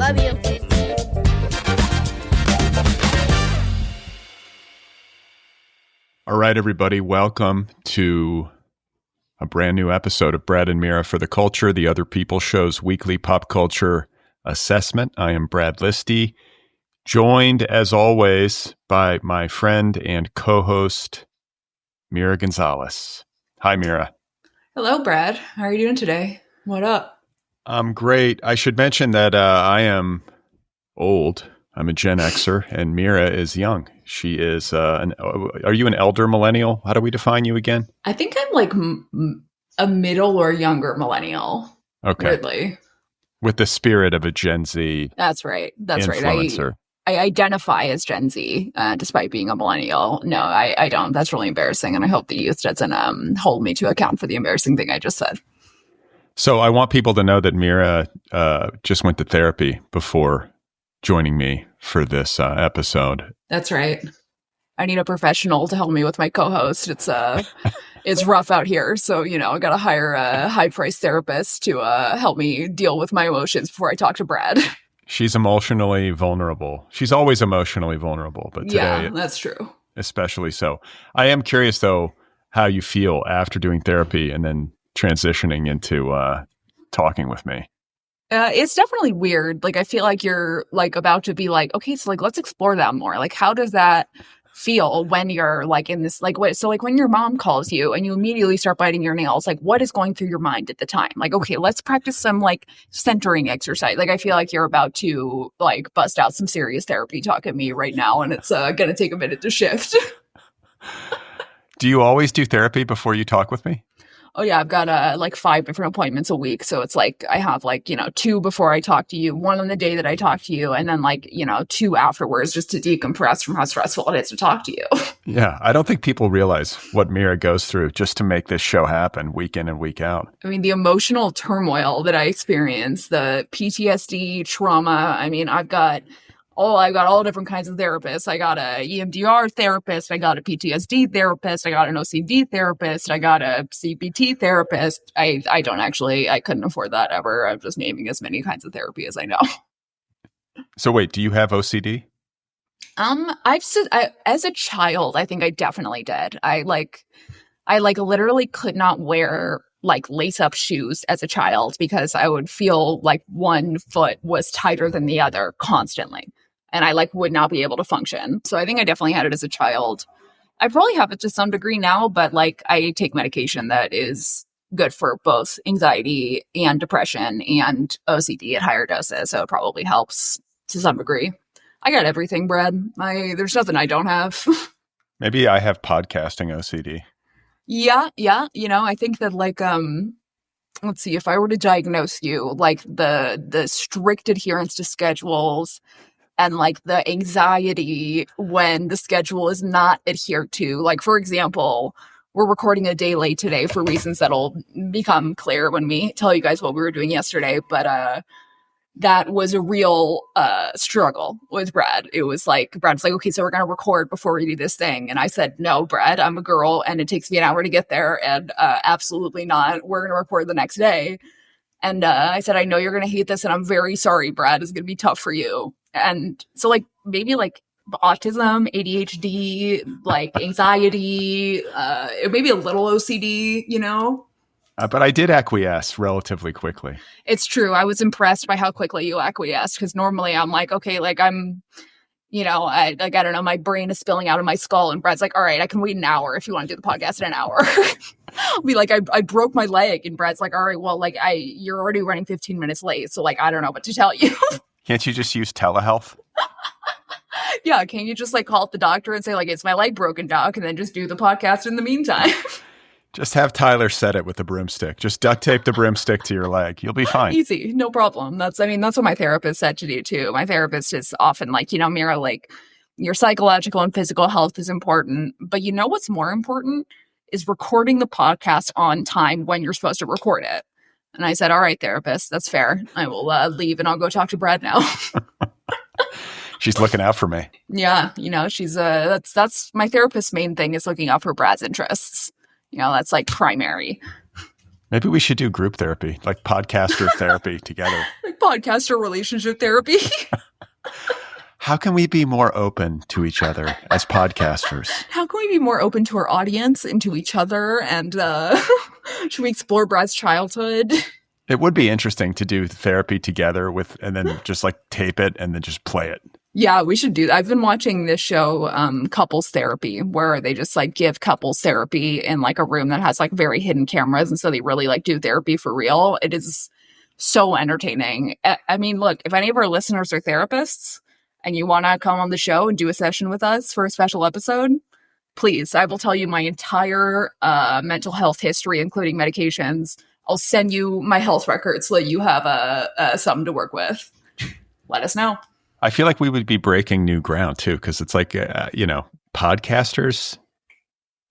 Love you. All right, everybody, welcome to a brand new episode of Brad and Mira for the Culture, the Otherppl Show's weekly pop culture assessment. I am Brad Listi, joined as always by my friend and co-host, Mira Gonzalez. Hi, Mira. Hello, Brad. How are you doing today? What up? I'm great. I should mention that I am old. I'm a Gen Xer, and Mira is young. She is are you an elder millennial? How do we define you again? I think I'm like a middle or younger millennial. Okay. Weirdly. With the spirit of a Gen Z. That's right. Influencer. Right. I identify as Gen Z, despite being a millennial. No, I don't. That's really embarrassing, and I hope the youth doesn't hold me to account for the embarrassing thing I just said. So I want people to know that Mira just went to therapy before joining me for this episode. That's right. I need a professional to help me with my co-host. It's rough out here, so I got to hire a high-priced therapist to help me deal with my emotions before I talk to Brad. She's emotionally vulnerable. She's always emotionally vulnerable, but today, yeah, that's true. Especially so. I am curious though how you feel after doing therapy and then transitioning into talking with me. It's definitely weird. Like, I feel like you're like about to be like, okay, so like, let's explore that more. Like, how does that feel when you're like in this, like, what? So like when your mom calls you and you immediately start biting your nails, like what is going through your mind at the time? Like, okay, let's practice some like centering exercise. Like, I feel like you're about to like bust out some serious therapy talk at me right now. And it's going to take a minute to shift. Do you always do therapy before you talk with me? Oh yeah, I've got like 5 different appointments a week. So it's like I have like, 2 before I talk to you, 1 on the day that I talk to you, and then like, 2 afterwards just to decompress from how stressful it is to talk to you. Yeah, I don't think people realize what Mira goes through just to make this show happen week in and week out. I mean, the emotional turmoil that I experience, the PTSD, trauma. I mean, I've got all different kinds of therapists. I got a EMDR therapist. I got a PTSD therapist. I got an OCD therapist. I got a CBT therapist. I couldn't afford that ever. I'm just naming as many kinds of therapy as I know. So wait, do you have OCD? As a child, I think I definitely did. I literally could not wear like lace up shoes as a child because I would feel like one foot was tighter than the other constantly. And I like would not be able to function. So I think I definitely had it as a child. I probably have it to some degree now, but like I take medication that is good for both anxiety and depression and OCD at higher doses. So it probably helps to some degree. I got everything, Brad. There's nothing I don't have. Maybe I have podcasting OCD. Yeah. I think that like, let's see, if I were to diagnose you, like the strict adherence to schedules and like the anxiety when the schedule is not adhered to, like, for example, we're recording a day late today for reasons that'll become clear when we tell you guys what we were doing yesterday. But, that was a real struggle with Brad. It was like, Brad's like, okay, so we're going to record before we do this thing. And I said, no, Brad, I'm a girl and it takes me an hour to get there. And absolutely not. We're going to record the next day. And I said, I know you're going to hate this. And I'm very sorry, Brad. It's going to be tough for you. And so like maybe like autism, ADHD, like anxiety, maybe a little OCD, But I did acquiesce relatively quickly. It's true. I was impressed by how quickly you acquiesced because normally I'm like, okay, like I'm, I don't know, my brain is spilling out of my skull and Brad's like, all right, I can wait an hour if you want to do the podcast in an hour. I'll be like, I broke my leg and Brad's like, all right, well, like you're already running 15 minutes late. So like, I don't know what to tell you. Can't you just use telehealth? Yeah. Can't you just like call up the doctor and say like, it's my leg broken, doc, and then just do the podcast in the meantime? Just have Tyler set it with a broomstick. Just duct tape the broomstick to your leg. You'll be fine. Easy. No problem. That's what my therapist said to do too. My therapist is often like, Mira, like your psychological and physical health is important. But what's more important is recording the podcast on time when you're supposed to record it. And I said, all right, therapist, that's fair. I will leave and I'll go talk to Brad now. She's looking out for me. Yeah. She's that's my therapist's main thing is looking out for Brad's interests. That's like primary. Maybe we should do group therapy, like podcaster therapy together. Like podcaster relationship therapy. How can we be more open to each other as podcasters? How can we be more open to our audience and to each other? And should we explore Brad's childhood? It would be interesting to do therapy together and then just like tape it and then just play it. Yeah, we should do that. I've been watching this show, Couples Therapy, where they just like give couples therapy in like a room that has like very hidden cameras. And so they really like do therapy for real. It is so entertaining. I mean, look, if any of our listeners are therapists and you want to come on the show and do a session with us for a special episode, please, I will tell you my entire mental health history, including medications. I'll send you my health records so that you have something to work with. Let us know. I feel like we would be breaking new ground too, because it's like, podcasters,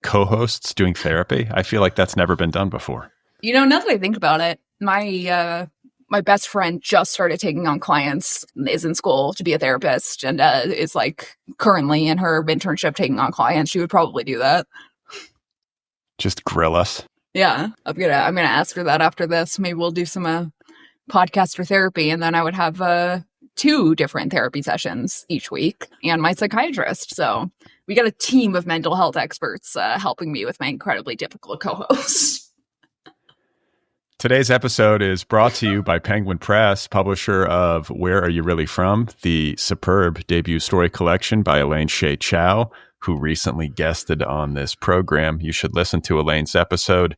co-hosts doing therapy. I feel like that's never been done before. Now that I think about it, my best friend just started taking on clients, is in school to be a therapist, and is like currently in her internship taking on clients. She would probably do that. Just grill us. Yeah, I'm gonna ask her that after this. Maybe we'll do some podcaster therapy, and then I would have 2 different therapy sessions each week and my psychiatrist. So we got a team of mental health experts helping me with my incredibly difficult co-host. Today's episode is brought to you by Penguin Press, publisher of Where Are You Really From?, the superb debut story collection by Elaine Shea Chow, who recently guested on this program. You should listen to Elaine's episode.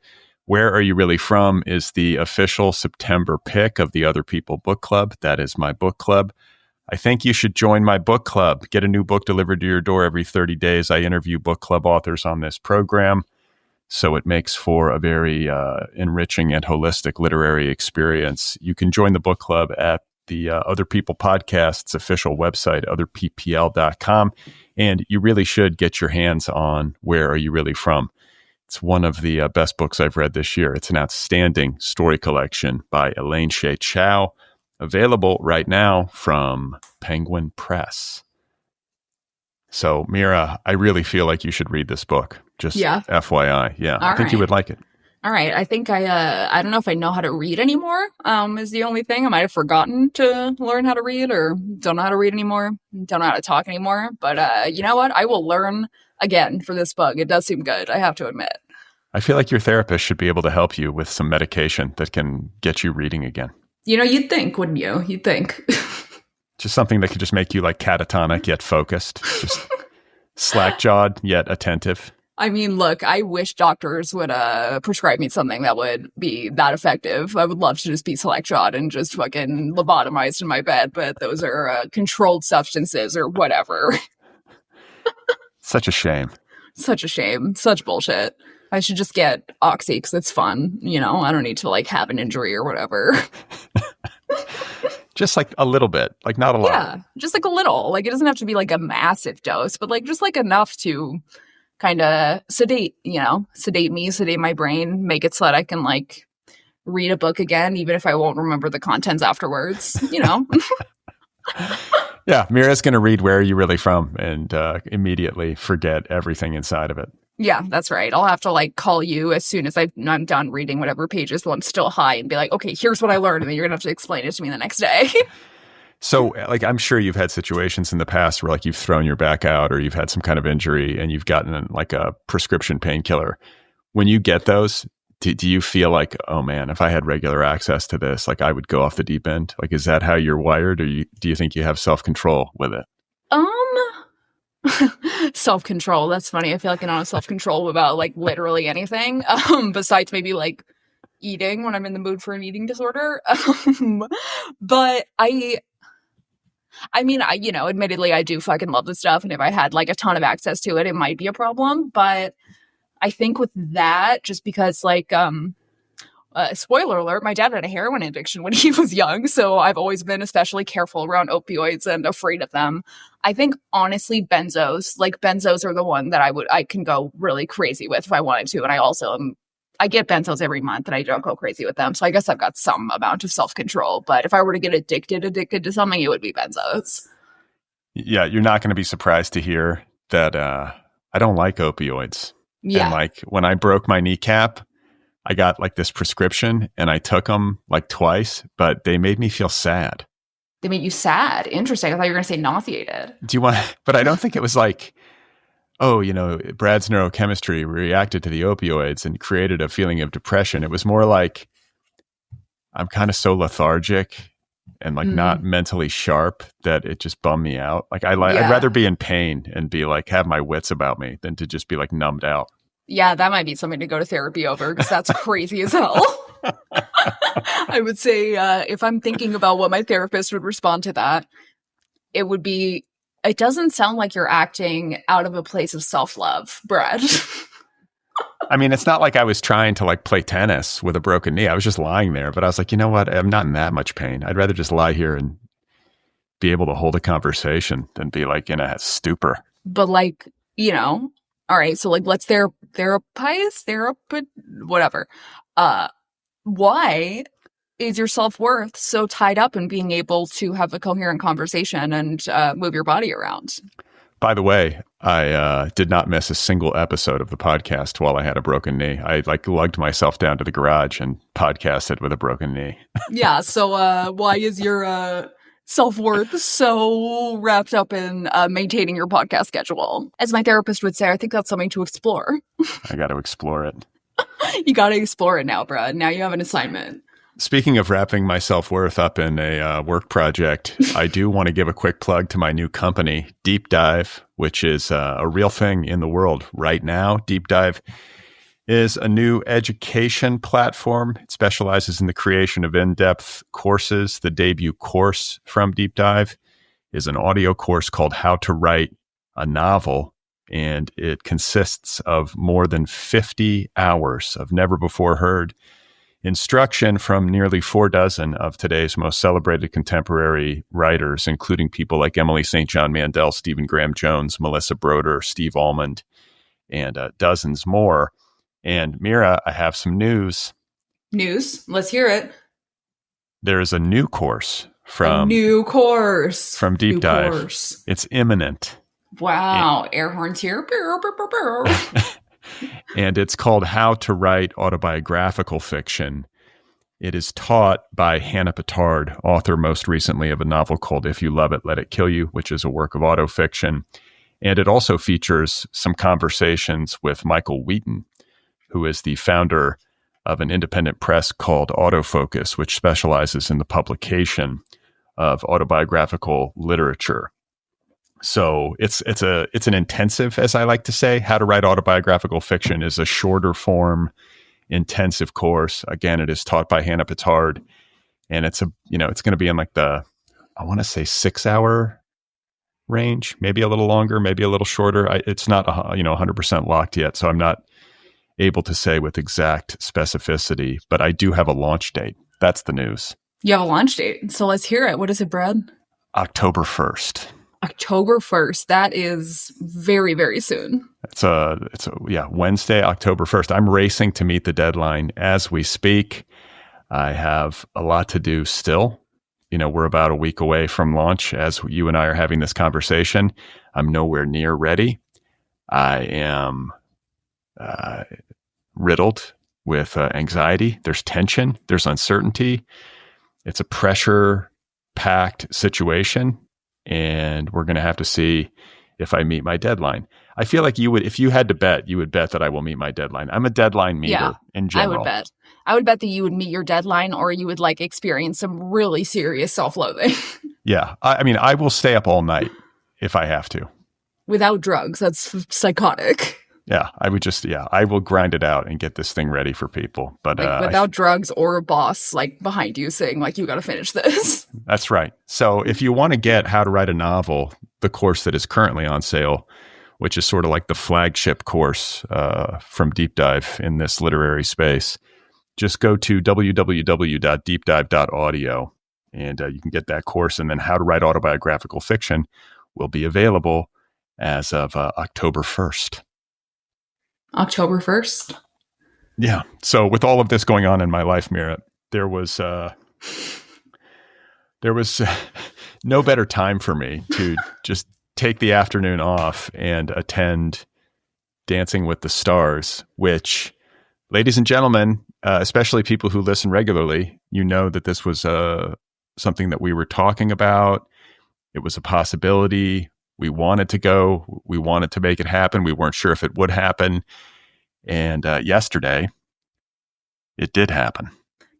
Where Are You Really From is the official September pick of the Otherppl book club. That is my book club. I think you should join my book club. Get a new book delivered to your door every 30 days. I interview book club authors on this program, so it makes for a very enriching and holistic literary experience. You can join the book club at the Otherppl podcast's official website, otherppl.com, and you really should get your hands on Where Are You Really From? It's one of the best books I've read this year. It's an outstanding story collection by Elaine Shea Chow, available right now from Penguin Press. So, Mira, I really feel like you should read this book. Just FYI. Yeah, I think you would like it. All right. I think I don't know if I know how to read anymore, is the only thing. I might have forgotten to learn how to read, or don't know how to read anymore, don't know how to talk anymore. But you know what? I will learn again for this book. It does seem good, I have to admit. I feel like your therapist should be able to help you with some medication that can get you reading again. You'd think, wouldn't you? You'd think. Just something that could just make you like catatonic yet focused. Just slack-jawed yet attentive. I mean, look, I wish doctors would prescribe me something that would be that effective. I would love to just be slack-jawed and just fucking lobotomized in my bed, but those are controlled substances or whatever. Such a shame. Such a shame. Such bullshit. I should just get Oxy because it's fun. I don't need to like have an injury or whatever. Just like a little bit, like not a lot. Yeah, just like a little. Like it doesn't have to be like a massive dose, but like just like enough to kind of sedate me, sedate my brain, make it so that I can like read a book again, even if I won't remember the contents afterwards, Yeah, Mira's going to read Where Are You Really From? And immediately forget everything inside of it. Yeah, that's right. I'll have to like call you as soon as I'm done reading whatever pages while I'm still high and be like, okay, here's what I learned. And then you're going to have to explain it to me the next day. So like, I'm sure you've had situations in the past where like you've thrown your back out or you've had some kind of injury and you've gotten like a prescription painkiller. When you get those, do you feel like, oh man, if I had regular access to this, like I would go off the deep end? Like, is that how you're wired, or do you think you have self-control with it? Self-control. That's funny. I feel like I don't have self-control about like literally anything, besides maybe like eating when I'm in the mood for an eating disorder. But I mean, admittedly, I do fucking love this stuff. And if I had like a ton of access to it, it might be a problem. But I think with that, just because like, spoiler alert, my dad had a heroin addiction when he was young. So I've always been especially careful around opioids and afraid of them. I think honestly, benzos are the one that I can go really crazy with if I wanted to. And I get benzos every month and I don't go crazy with them. So I guess I've got some amount of self-control, but if I were to get addicted to something, it would be benzos. Yeah. You're not going to be surprised to hear that, I don't like opioids. Yeah. And like when I broke my kneecap, I got like this prescription and I took them like twice, but they made me feel sad. They made you sad. Interesting. I thought you were going to say nauseated. Do you want, but I don't think it was like, oh, Brad's neurochemistry reacted to the opioids and created a feeling of depression. It was more like, I'm kind of so lethargic and like not mentally sharp that it just bummed me out. Like I'd rather be in pain and be like, have my wits about me than to just be like numbed out. Yeah, that might be something to go to therapy over because that's crazy as hell. I would say if I'm thinking about what my therapist would respond to that, it would be, it doesn't sound like you're acting out of a place of self-love, Brad. I mean, it's not like I was trying to like play tennis with a broken knee. I was just lying there, but I was like, you know what? I'm not in that much pain. I'd rather just lie here and be able to hold a conversation than be like in a stupor. But like, all right, so like let's whatever. Why is your self-worth so tied up in being able to have a coherent conversation and move your body around? By the way, I did not miss a single episode of the podcast while I had a broken knee. I like lugged myself down to the garage and podcasted with a broken knee. Yeah, so why is your self-worth so wrapped up in maintaining your podcast schedule? As my therapist would say, I think that's something to explore. I got to explore it. You got to explore it now, Brad. Now you have an assignment. Speaking of wrapping my self-worth up in a work project, I do want to give a quick plug to my new company, DeepDive, which is a real thing in the world right now. DeepDive is a new education platform. It specializes in the creation of in-depth courses. The debut course from DeepDive is an audio course called How to Write a Novel, and it consists of more than 50 hours of never-before-heard instruction from nearly 24 of today's most celebrated contemporary writers, including people like Emily St. John Mandel, Stephen Graham Jones, Melissa Broder, Steve Almond, and dozens more. And Mira, I have some news. News? Let's hear it. There is a new course from DeepDive. It's imminent. Wow. Air horns here. And it's called How to Write Autobiographical Fiction. It is taught by Hannah Pittard, author most recently of a novel called If You Love It, Let It Kill You, which is a work of autofiction. And it also features some conversations with Michael Wheaton, who is the founder of an independent press called Autofocus, which specializes in the publication of autobiographical literature. So it's an intensive, as I like to say. How to Write Autobiographical Fiction is a shorter form, intensive course. Again, it is taught by Hannah Pittard, and it's going to be in like I want to say 6-hour range, maybe a little longer, maybe a little shorter. It's not 100% locked yet, so I'm not able to say with exact specificity, but I do have a launch date. That's the news. You have a launch date, so let's hear it. What is it, Brad? October 1st. October 1st. That is very, very soon. It's Wednesday, October 1st. I'm racing to meet the deadline as we speak. I have a lot to do still. We're about a week away from launch as you and I are having this conversation. I'm nowhere near ready. I am riddled with anxiety. There's tension. There's uncertainty. It's a pressure-packed situation. And we're going to have to see if I meet my deadline. I feel like if you had to bet, you would bet that I will meet my deadline. I'm a deadline meter in general. I would bet that you would meet your deadline, or you would like experience some really serious self-loathing. Yeah. I mean, I will stay up all night if I have to. Without drugs. That's psychotic. Yeah. I will grind it out and get this thing ready for people. But without drugs or a boss like behind you saying like, you got to finish this. That's right. So if you want to get How to Write a Novel, the course that is currently on sale, which is sort of like the flagship course from DeepDive in this literary space, just go to www.deepdive.audio and you can get that course. And then How to Write Autobiographical Fiction will be available as of October 1st. October 1st? Yeah. So with all of this going on in my life, Mira, there was no better time for me to just take the afternoon off and attend Dancing with the Stars, which, ladies and gentlemen, especially people who listen regularly, you know that this was something that we were talking about. It was a possibility. We wanted to go. We wanted to make it happen. We weren't sure if it would happen. And yesterday, it did happen.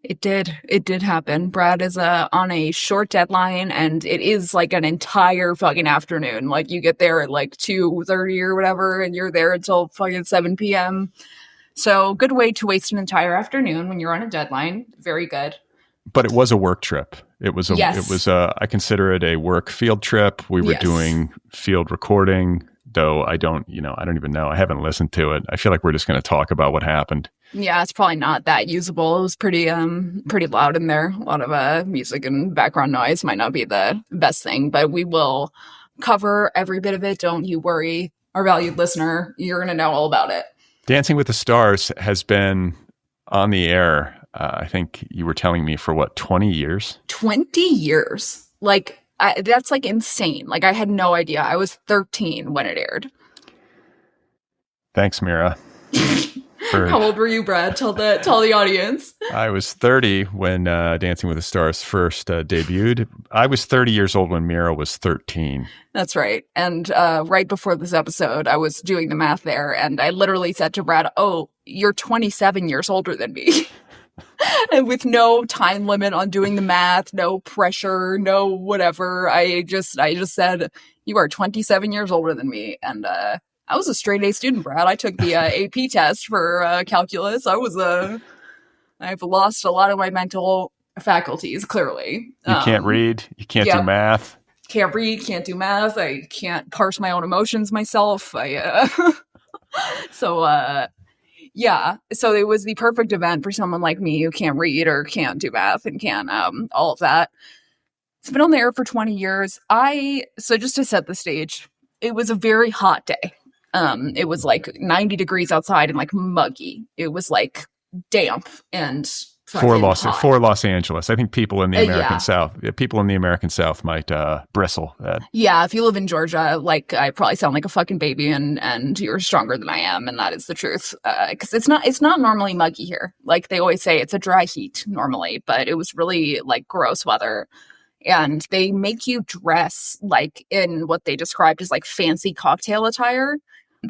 It did happen. Brad is on a short deadline, and it is like an entire fucking afternoon. Like, you get there at like 2:30 or whatever, and you're there until fucking 7 p.m. So good way to waste an entire afternoon when you're on a deadline. Very good. But it was a work trip. It was I consider it a work field trip. We were doing field recording, though I don't even know. I haven't listened to it. I feel like we're just going to talk about what happened. Yeah, it's probably not that usable. It was pretty loud in there. A lot of music and background noise. Might not be the best thing, but we will cover every bit of it. Don't you worry, our valued listener. You're going to know all about it. Dancing with the Stars has been on the air, I think you were telling me, for what, 20 years? 20 years. Like, that's like insane. Like, I had no idea. I was 13 when it aired. Thanks, Mira. How old were you, Brad? Tell the audience. I was 30 when Dancing with the Stars first debuted. I was 30 years old when Mira was 13. That's right. And right before this episode, I was doing the math there, and I literally said to Brad, "Oh, you're 27 years older than me." And with no time limit on doing the math, no pressure, no whatever, I just said, "You are 27 years older than me." And I was a straight A student, Brad. I took the AP test for calculus. I've lost a lot of my mental faculties, clearly. You can't read. You can't do math. Can't read, can't do math. I can't parse my own emotions myself. So it was the perfect event for someone like me who can't read or can't do math and can't all of that. It's been on the air for 20 years. So just to set the stage, it was a very hot day. It was like 90 degrees outside and like muggy. It was like damp and for Los Angeles. I think people in the American South might bristle at. Yeah, if you live in Georgia, like, I probably sound like a fucking baby, and you're stronger than I am, and that is the truth. Because it's not normally muggy here. Like, they always say it's a dry heat normally, but it was really like gross weather. And they make you dress like in what they described as like fancy cocktail attire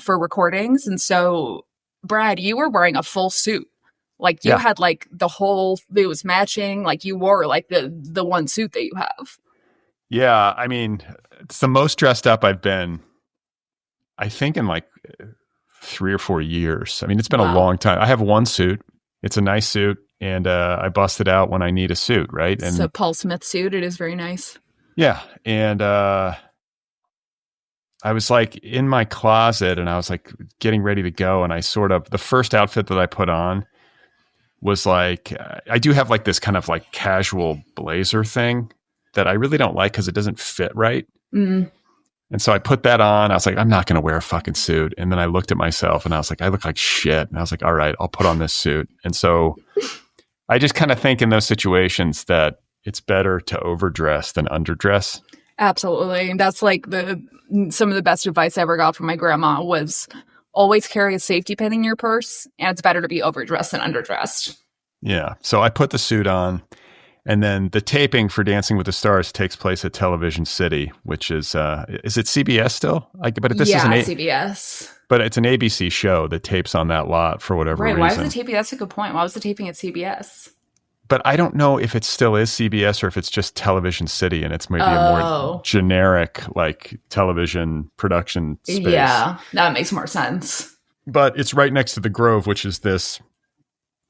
for recordings. And so, Brad, you were wearing a full suit. Like, you had like it was matching. Like, you wore like the one suit that you have. Yeah. I mean, it's the most dressed up I've been, I think, in like 3 or 4 years. I mean, it's been a long time. I have one suit. It's a nice suit. And I bust it out when I need a suit, right? And it's a Paul Smith suit. It is very nice. Yeah. And I was like in my closet, and I was like getting ready to go. And the first outfit that I put on was like, I do have like this kind of like casual blazer thing that I really don't like because it doesn't fit right. Mm. And so I put that on. I was like, I'm not going to wear a fucking suit. And then I looked at myself and I was like, I look like shit. And I was like, all right, I'll put on this suit. And so I just kind of think in those situations that it's better to overdress than underdress. Absolutely. That's like some of the best advice I ever got from my grandma was always carry a safety pin in your purse, and it's better to be overdressed than underdressed. Yeah. So I put the suit on, and then the taping for Dancing with the Stars takes place at Television City, which is it CBS still? CBS. But it's an ABC show that tapes on that lot for whatever reason. Why was the taping? That's a good point. Why was the taping at CBS? But I don't know if it still is CBS or if it's just Television City and it's maybe a more generic like television production space. Yeah, that makes more sense. But it's right next to the Grove, which is this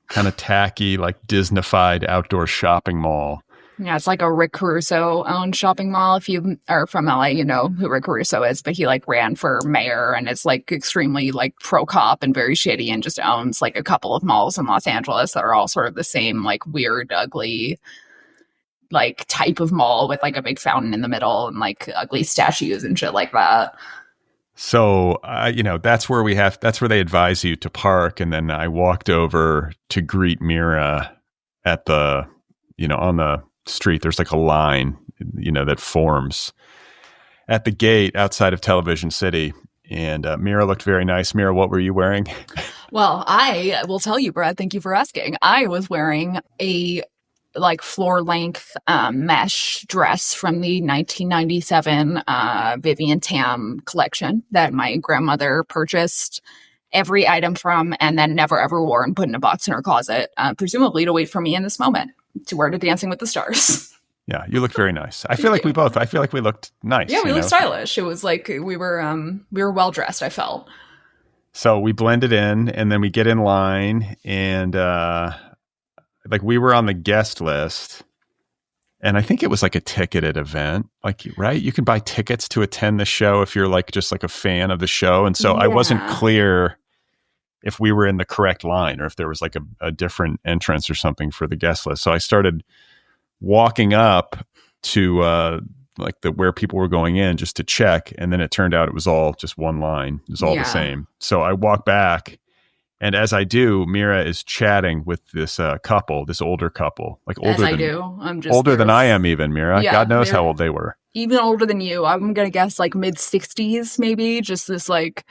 kind of tacky, like Disney-fied outdoor shopping mall. Yeah, it's like a Rick Caruso-owned shopping mall. If you are from LA, you know who Rick Caruso is, but he like ran for mayor and it's like extremely like pro-cop and very shitty and just owns like a couple of malls in Los Angeles that are all sort of the same like weird, ugly like type of mall with like a big fountain in the middle and like ugly statues and shit like that. So, that's where they advise you to park. And then I walked over to greet Mira at on the street. There's like a line, that forms at the gate outside of Television City. And Mira looked very nice. Mira, what were you wearing? Well, I will tell you, Brad, thank you for asking. I was wearing a like floor length mesh dress from the 1997 Vivian Tam collection that my grandmother purchased every item from and then never ever wore and put in a box in her closet, presumably to wait for me in this moment to wear to Dancing with the Stars. Yeah, you look very nice. I feel like we looked nice. Yeah, we looked stylish. It was like we were well dressed, I felt. So we blended in, and then we get in line, and like we were on the guest list, and I think it was like a ticketed event, like, right? You can buy tickets to attend the show if you're like just like a fan of the show. And so I wasn't clear if we were in the correct line or if there was like a different entrance or something for the guest list. So I started walking up to like where people were going in just to check. And then it turned out it was all just one line. It was all the same. So I walk back, and as I do, Mira is chatting with this couple, this older couple, like older I'm just older than I am even, Mira. Yeah, God knows how old they were. Even older than you. I'm going to guess like mid-60s maybe, just this like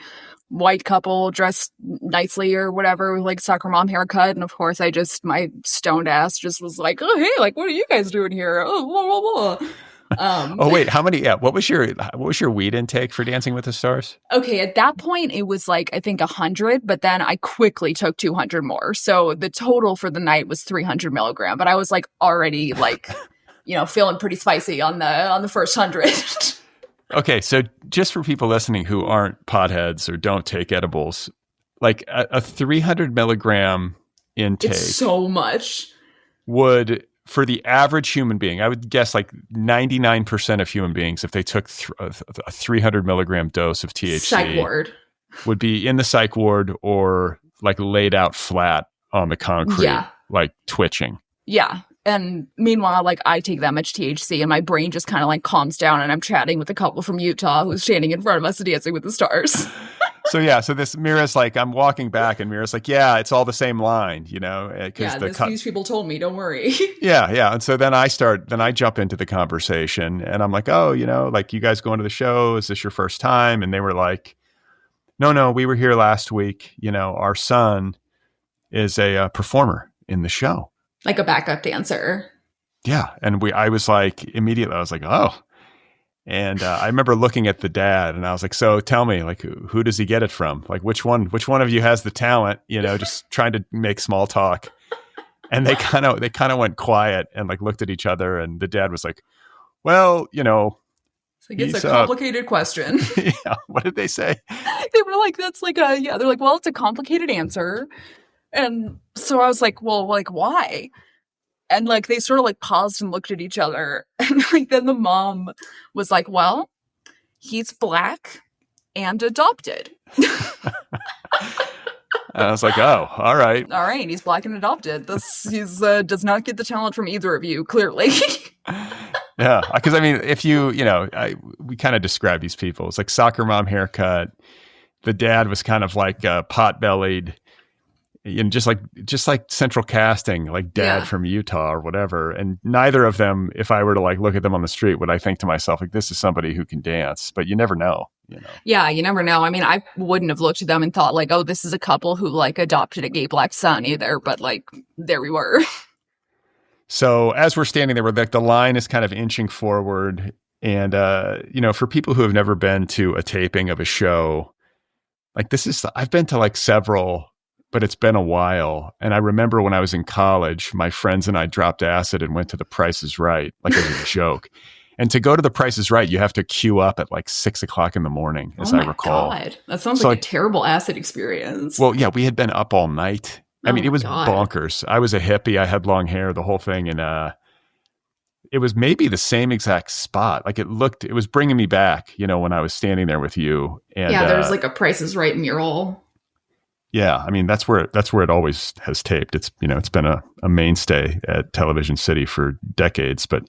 white couple dressed nicely or whatever with like soccer mom haircut. And of course my stoned ass just was like, oh, hey, like, what are you guys doing here? Oh, blah, blah, blah. Oh wait, how many? Yeah, what was your weed intake for Dancing with the Stars? Okay, at that point it was like I think 100, but then I quickly took 200 more. So the total for the night was 300 milligram. But I was like already like, feeling pretty spicy on the first 100. Okay, so just for people listening who aren't potheads or don't take edibles, like a 300 milligram intake, it's so much would. For the average human being, I would guess like 99% of human beings, if they took a 300 milligram dose of THC, psych ward, would be in the psych ward or like laid out flat on the concrete, like twitching. Yeah. And meanwhile, like I take that much THC and my brain just kind of like calms down, and I'm chatting with a couple from Utah who's standing in front of us Dancing with the Stars. So this Mira's like, I'm walking back, and Mira's like, yeah, it's all the same line, these people told me, don't worry. Yeah. And so then I jump into the conversation, and I'm like, oh, like, you guys going to the show? Is this your first time? And they were like, no, we were here last week. Our son is a performer in the show. Like a backup dancer. Yeah. And I was like, oh. And I remember looking at the dad, and I was like, so tell me, like, who does he get it from? Like, which one of you has the talent, just trying to make small talk. And they kind of went quiet and like looked at each other. And the dad was like, well, it's a complicated question. Yeah. What did they say? They were like, they're like, well, it's a complicated answer. And so I was like, well, like, why? And like they sort of like paused and looked at each other. And like then the mom was like, well, he's Black and adopted. I was like, oh, all right. All right. He's Black and adopted. He's does not get the talent from either of you, clearly. Yeah. Because I mean, if we kind of describe these people. It's like soccer mom haircut. The dad was kind of like pot-bellied. And just like central casting, like dad from Utah or whatever. And neither of them, if I were to like look at them on the street, would I think to myself, like, this is somebody who can dance, but you never know, Yeah, you never know. I mean, I wouldn't have looked at them and thought like, oh, this is a couple who like adopted a gay Black son either. But like, there we were. So as we're standing there, like the line is kind of inching forward. And, for people who have never been to a taping of a show, like I've been to like several, but it's been a while. And I remember when I was in college, my friends and I dropped acid and went to The Price is Right, like as a joke. And to go to The Price is Right, you have to queue up at like 6 o'clock in the morning, as I recall. God. That sounds like a terrible acid experience. Well, yeah, we had been up all night. I mean, it was bonkers. I was a hippie. I had long hair, the whole thing. And it was maybe the same exact spot. Like it was bringing me back, when I was standing there with you. And there's like a Price is Right mural. Yeah, I mean that's where it always has taped. It's it's been a mainstay at Television City for decades. But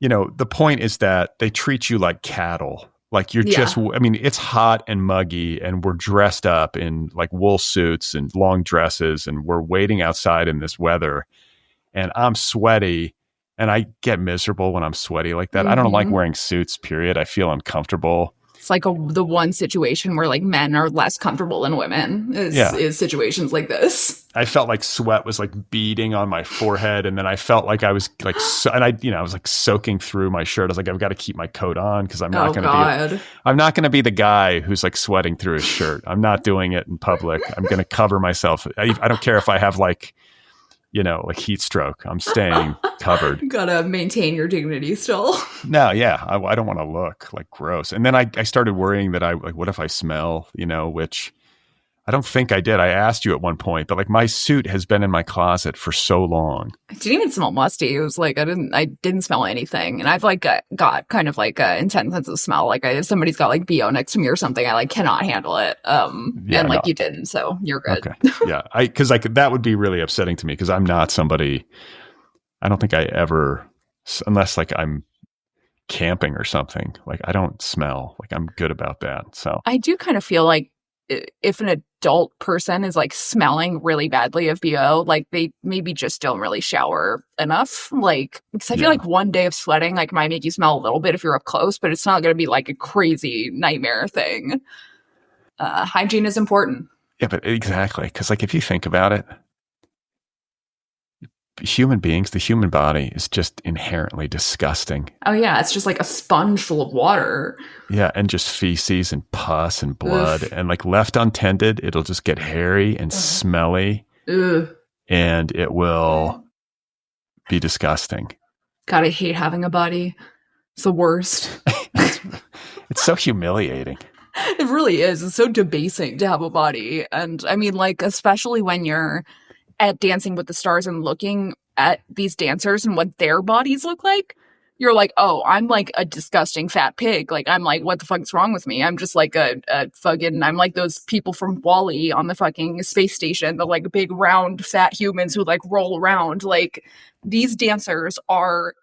the point is that they treat you like cattle. Like you're it's hot and muggy, and we're dressed up in like wool suits and long dresses, and we're waiting outside in this weather, and I'm sweaty, and I get miserable when I'm sweaty like that. Mm-hmm. I don't like wearing suits. Period. I feel uncomfortable. It's like the one situation where like men are less comfortable than women is situations like this. I felt like sweat was like beading on my forehead, and then I felt like I was like, I was like soaking through my shirt. I was like, I've got to keep my coat on because I'm not going to be the guy who's like sweating through his shirt. I'm not doing it in public. I'm going to cover myself. I don't care if I have like, like heat stroke. I'm staying covered. You gotta maintain your dignity still. No, yeah, I don't want to look like gross. And then I started worrying that what if I smell? Which I don't think I did. I asked you at one point, but like my suit has been in my closet for so long. I didn't even smell musty. It was like I didn't smell anything, and I've like got kind of like an intense sense of smell. Like if somebody's got like BO next to me or something, I like cannot handle it. You didn't, so you're good. Okay. Yeah, because like that would be really upsetting to me because I'm not somebody. I don't think I ever, unless like I'm camping or something. Like I don't smell. Like I'm good about that. So I do kind of feel like if an adult person is like smelling really badly of BO, like they maybe just don't really shower enough. Like, because I feel like one day of sweating like might make you smell a little bit if you're up close, but it's not going to be like a crazy nightmare thing. Hygiene is important. Yeah, but exactly. Because like if you think about it, human beings, the human body is just inherently disgusting. Oh yeah, it's just like a sponge full of water. Yeah, and just feces and pus and blood. Oof. And like left untended, it'll just get hairy and smelly. Ugh. And it will be disgusting. God, I hate having a body. It's the worst. It's so humiliating. It really is. It's so debasing to have a body. And I mean, like, especially when you're at Dancing with the Stars and looking at these dancers and what their bodies look like, you're like, oh, I'm like a disgusting fat pig. Like, I'm like, what the fuck's wrong with me? I'm just like a fucking, I'm like those people from WALL-E on the fucking space station, the like big round fat humans who like roll around. Like, these dancers are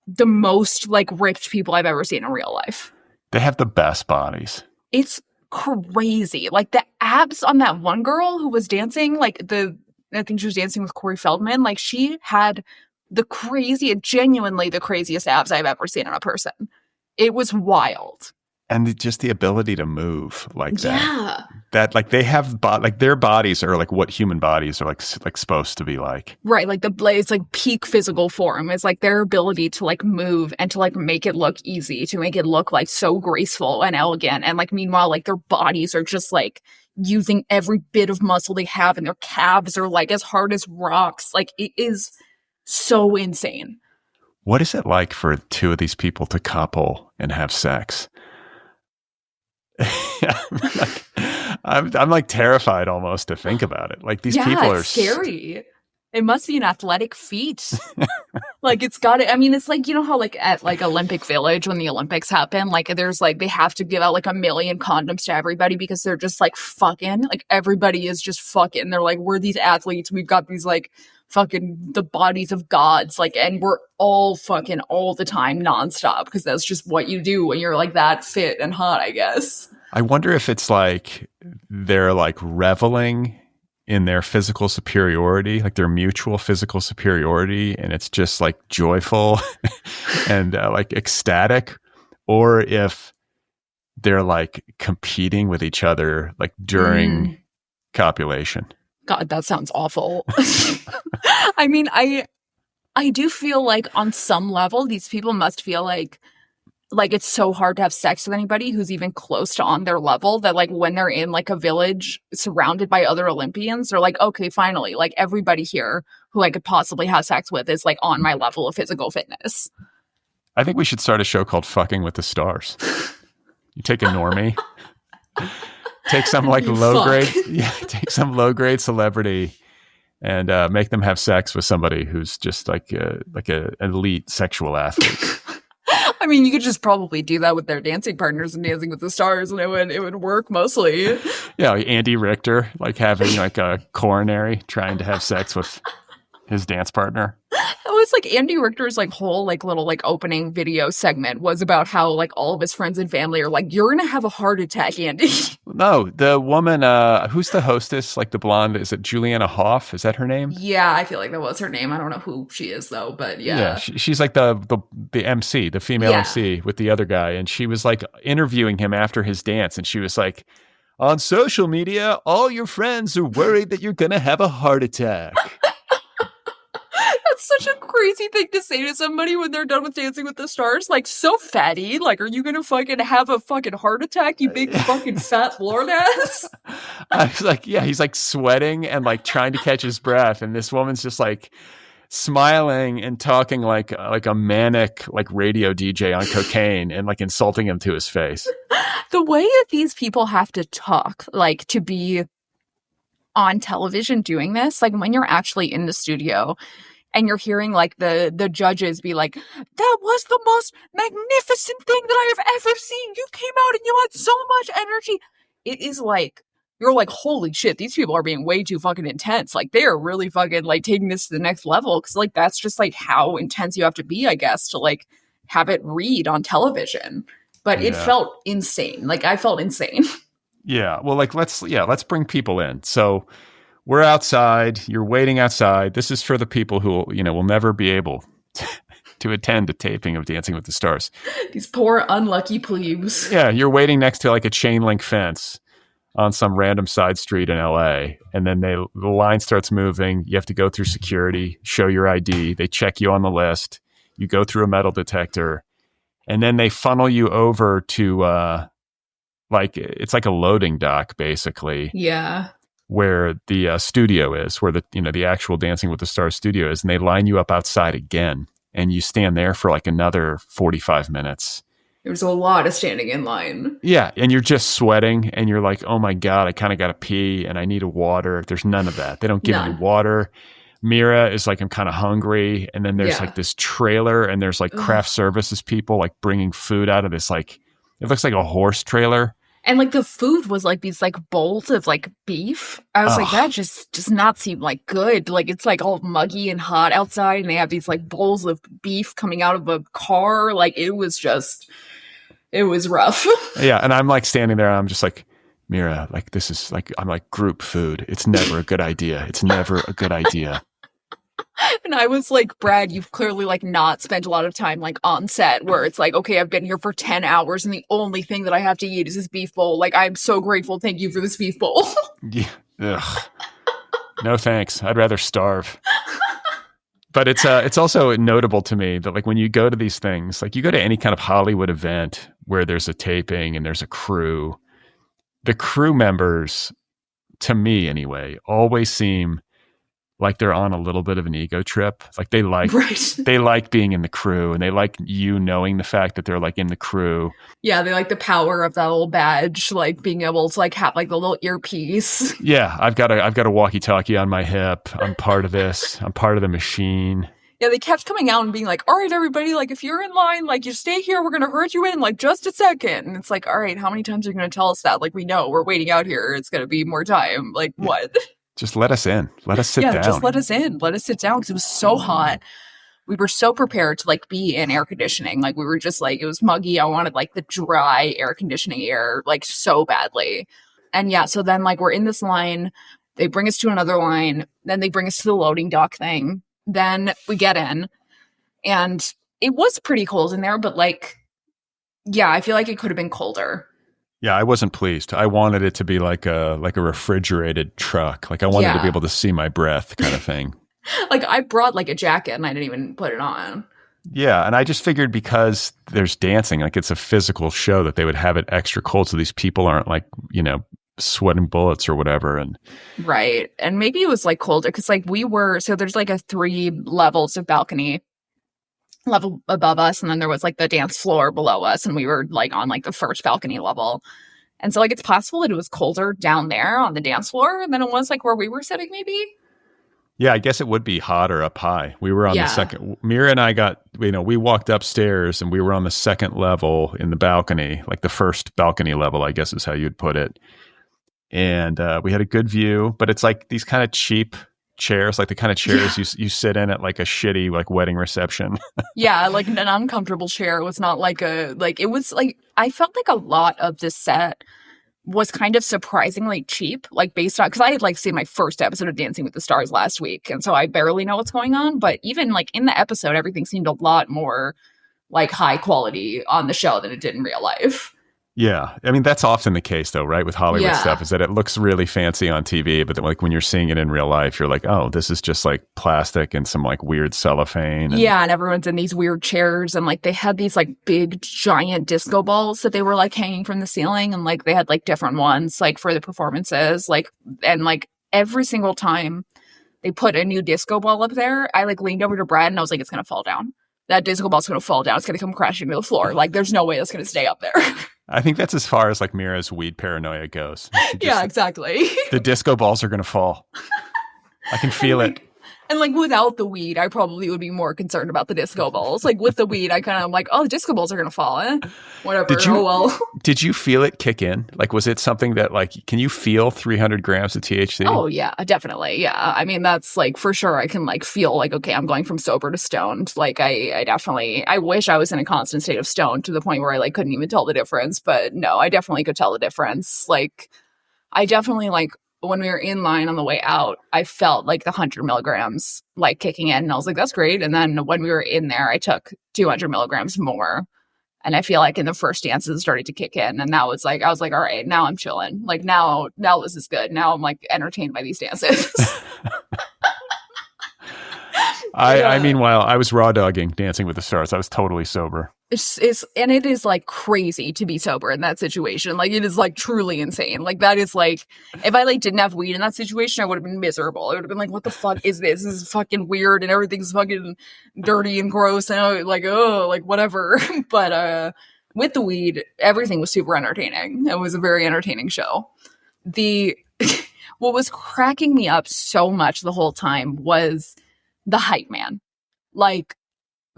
the most like ripped people I've ever seen in real life. They have the best bodies. It's crazy. Like the abs on that one girl who was dancing, I think she was dancing with Corey Feldman. Like she had genuinely the craziest abs I've ever seen in a person. It was wild. And just the ability to move like that. Yeah. That like they have like their bodies are like what human bodies are like supposed to be like. Right. Like it's like peak physical form. It's like their ability to like move and to like make it look easy, to make it look like so graceful and elegant. And like meanwhile, like their bodies are just like using every bit of muscle they have, and their calves are like as hard as rocks. Like it is so insane. What is it like for two of these people to couple and have sex? I'm like terrified almost to think about it. Like these people are scary. It must be an athletic feat. Like it's got to, I mean, it's like, you know how like at like Olympic Village when the Olympics happen, like there's like, they have to give out like 1 million condoms to everybody because they're just like fucking, like everybody is just fucking. They're like, we're these athletes. We've got these like fucking the bodies of gods. Like, and we're all fucking all the time nonstop because that's just what you do when you're like that fit and hot, I guess. I wonder if it's like they're like reveling in their physical superiority, like their mutual physical superiority, and it's just like joyful and like ecstatic, or if they're like competing with each other like during copulation. God, that sounds awful. I mean, I do feel like on some level these people must feel like it's so hard to have sex with anybody who's even close to on their level that like when they're in like a village surrounded by other Olympians, they're like, okay, finally, like everybody here who I could possibly have sex with is like on my level of physical fitness. I think we should start a show called Fucking with the Stars. You take a normie, take some like take some low grade celebrity and make them have sex with somebody who's just like a elite sexual athlete. I mean, you could just probably do that with their dancing partners in Dancing with the Stars, and it would work mostly. Yeah, like Andy Richter, like having like a coronary trying to have sex with his dance partner. It was like Andy Richter's like whole like little like opening video segment was about how like all of his friends and family are like, you're gonna have a heart attack, Andy. No, the woman, who's the hostess, like the blonde, is it Juliana Hough? Is that her name? Yeah, I feel like that was her name. I don't know who she is though, but Yeah, yeah. she's like the MC, the female Yeah. MC with the other guy, and she was like interviewing him after his dance, and she was like, on social media, all your friends are worried that you're gonna have a heart attack. That's such a crazy thing to say to somebody when they're done with Dancing with the Stars. Like, so fatty. Like, are you gonna fucking have a fucking heart attack, you big fucking fat Florida ass? I was like, yeah, he's like sweating and like trying to catch his breath, and this woman's just like smiling and talking like a manic like radio DJ on cocaine and like insulting him to his face. The way that these people have to talk, like to be on television doing this, like when you're actually in the studio and you're hearing like the judges be like, that was the most magnificent thing that I have ever seen. You came out and you had so much energy. It is like, you're like, holy shit, these people are being way too fucking intense. Like they are really fucking like taking this to the next level. Cause like, that's just like how intense you have to be, I guess, to like have it read on television. But it felt insane. Like I felt insane. Yeah. Well, like, let's bring people in. So we're outside, you're waiting outside. This is for the people who, will never be able to attend a taping of Dancing with the Stars. These poor unlucky plebes. Yeah. You're waiting next to like a chain link fence on some random side street in LA. And then the line starts moving. You have to go through security, show your ID. They check you on the list. You go through a metal detector. And then they funnel you over to like it's like a loading dock, basically. Yeah. Where the studio is, where the actual Dancing with the Stars studio is, and they line you up outside again, and you stand there for like another 45 minutes. There's a lot of standing in line. Yeah, and you're just sweating, and you're like, oh my God, I kind of got to pee, and I need a water. There's none of that. They don't give any water. Mira is like, I'm kind of hungry, and then there's like this trailer, and there's like craft services people like bringing food out of this, like, it looks like a horse trailer. And like the food was like these like bowls of like beef. I was like, that just does not seem like good. Like it's like all muggy and hot outside, and they have these like bowls of beef coming out of a car. Like it was rough. Yeah, and I'm like standing there, and I'm just like, Mira, like this is like, I'm like, group food. It's never a good idea. It's never a good idea. And I was like, Brad, you've clearly like not spent a lot of time like on set where it's like, okay, I've been here for 10 hours and the only thing that I have to eat is this beef bowl. Like, I'm so grateful. Thank you for this beef bowl. Yeah. Ugh. No, thanks. I'd rather starve. But it's also notable to me that like when you go to these things, like you go to any kind of Hollywood event where there's a taping and there's a crew, the crew members, to me anyway, always seem like they're on a little bit of an ego trip. Like they like being in the crew, and they like you knowing the fact that they're like in the crew. Yeah, they like the power of that little badge, like being able to like have like the little earpiece. Yeah, I've got a walkie-talkie on my hip. I'm part of this. I'm part of the machine. Yeah, they kept coming out and being like, all right, everybody, like if you're in line, like you stay here, we're going to herd you in like just a second. And it's like, all right, how many times are you going to tell us that? Like we know we're waiting out here. It's going to be more time. Like what? Just let us in. Let us sit down. Yeah, just let us in. Let us sit down because it was so hot. We were so prepared to like be in air conditioning. Like we were just like, it was muggy. I wanted like the dry air conditioning air like so badly. And yeah, so then like we're in this line. They bring us to another line. Then they bring us to the loading dock thing. Then we get in. And it was pretty cold in there, but like, yeah, I feel like it could have been colder. Yeah, I wasn't pleased. I wanted it to be like a refrigerated truck. Like I wanted to be able to see my breath kind of thing. Like I brought like a jacket and I didn't even put it on. Yeah, and I just figured because there's dancing, like it's a physical show, that they would have it extra cold so these people aren't like, sweating bullets or whatever. And right. And maybe it was like colder because like so there's like a 3 levels of balcony level above us, and then there was like the dance floor below us, and we were like on like the first balcony level. And so like it's possible that it was colder down there on the dance floor than it was like where we were sitting maybe. Yeah, I guess it would be hotter up high. We were on the second. Mira and I we walked upstairs and we were on the second level in the balcony, like the first balcony level, I guess is how you'd put it. And we had a good view, but it's like these kind of cheap chairs, like the kind of chairs you sit in at like a shitty like wedding reception. Yeah, like an uncomfortable chair. It was not like it was like I felt like a lot of this set was kind of surprisingly cheap, like based on, because I had like seen my first episode of Dancing with the Stars last week, and so I barely know what's going on. But even like in the episode, everything seemed a lot more like high quality on the show than it did in real life. Yeah. I mean, that's often the case though, right? With Hollywood Yeah. stuff, is that it looks really fancy on TV, but then, like when you're seeing it in real life, you're like, oh, this is just like plastic and some like weird cellophane. Yeah, and everyone's in these weird chairs, and like they had these like big giant disco balls that they were like hanging from the ceiling, and like they had like different ones like for the performances, like, and like every single time they put a new disco ball up there, I like leaned over to Brad and I was like, it's gonna fall down. That disco ball's gonna fall down. It's gonna come crashing to the floor. Like there's no way that's gonna stay up there. I think that's as far as like Mira's weed paranoia goes. Yeah, exactly. The disco balls are going to fall. I can feel it. And like without the weed, I probably would be more concerned about the disco balls. Like with the weed, I kind of like, oh, the disco balls are going to fall, Whatever. Oh, well. Did you feel it kick in? Like, was it something that like, can you feel 300 grams of THC? Oh, yeah, definitely. Yeah. I mean, that's like for sure. I can like feel like, okay, I'm going from sober to stoned. Like I definitely, I wish I was in a constant state of stoned to the point where I like couldn't even tell the difference. But no, I definitely could tell the difference. Like I definitely like, when we were in line on the way out, I felt like the 100 milligrams like kicking in. And I was like, that's great. And then when we were in there, I took 200 milligrams more. And I feel like in the first dances started to kick in. And that was like, I was like, all right, now I'm chilling. Like now this is good. Now I'm like entertained by these dances. I meanwhile, I was raw dogging Dancing with the Stars. I was totally sober. And it is like crazy to be sober in that situation. Like it is like truly insane. Like that is like, if I like didn't have weed in that situation, I would have been miserable. I would have been like, what the fuck is this? This is fucking weird and everything's fucking dirty and gross and I like, oh, like whatever. But with the weed, everything was super entertaining. It was a very entertaining show. What was cracking me up so much the whole time was the hype man. Like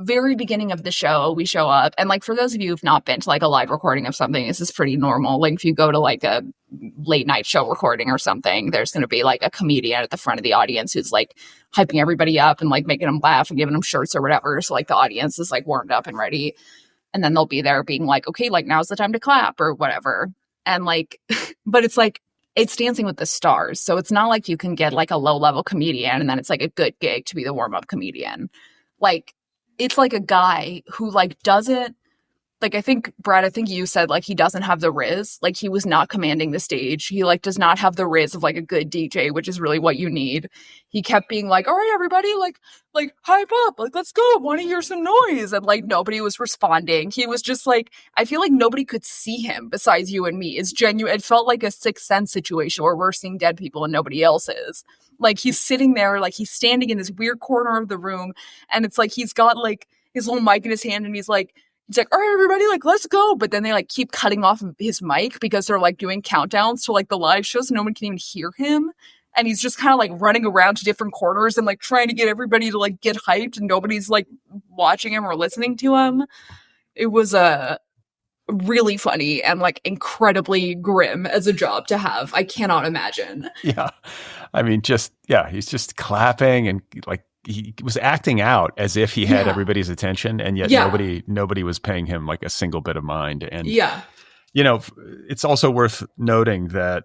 very beginning of the show, we show up, and like for those of you who've not been to like a live recording of something, this is pretty normal. Like if you go to like a late night show recording or something, there's going to be like a comedian at the front of the audience who's like hyping everybody up and like making them laugh and giving them shirts or whatever. So like the audience is like warmed up and ready, and then they'll be there being like, okay, like now's the time to clap or whatever. And like, but it's like, it's Dancing with the Stars. So it's not like you can get like a low level comedian and then it's like a good gig to be the warm up comedian. Like, it's like a guy who like doesn't, like I think, Brad, I think you said like he doesn't have the riz. Like he was not commanding the stage. He like does not have the riz of like a good DJ, which is really what you need. He kept being like, all right, everybody, like hype up. Like, let's go. I want to hear some noise. And like nobody was responding. He was just like, I feel like nobody could see him besides you and me. It's genuine. It felt like a Sixth Sense situation where we're seeing dead people and nobody else is. Like he's sitting there, like he's standing in this weird corner of the room. And it's like he's got like his little mic in his hand and he's like, all right, everybody, like, let's go. But then they like keep cutting off his mic because they're like doing countdowns to like the live shows. No one can even hear him. And he's just kind of like running around to different corners and like trying to get everybody to like get hyped. And nobody's like watching him or listening to him. It was really funny and like incredibly grim as a job to have. I cannot imagine. Yeah. I mean, he's just clapping and like, he was acting out as if he had everybody's attention, and yet nobody was paying him like a single bit of mind. And you know, it's also worth noting that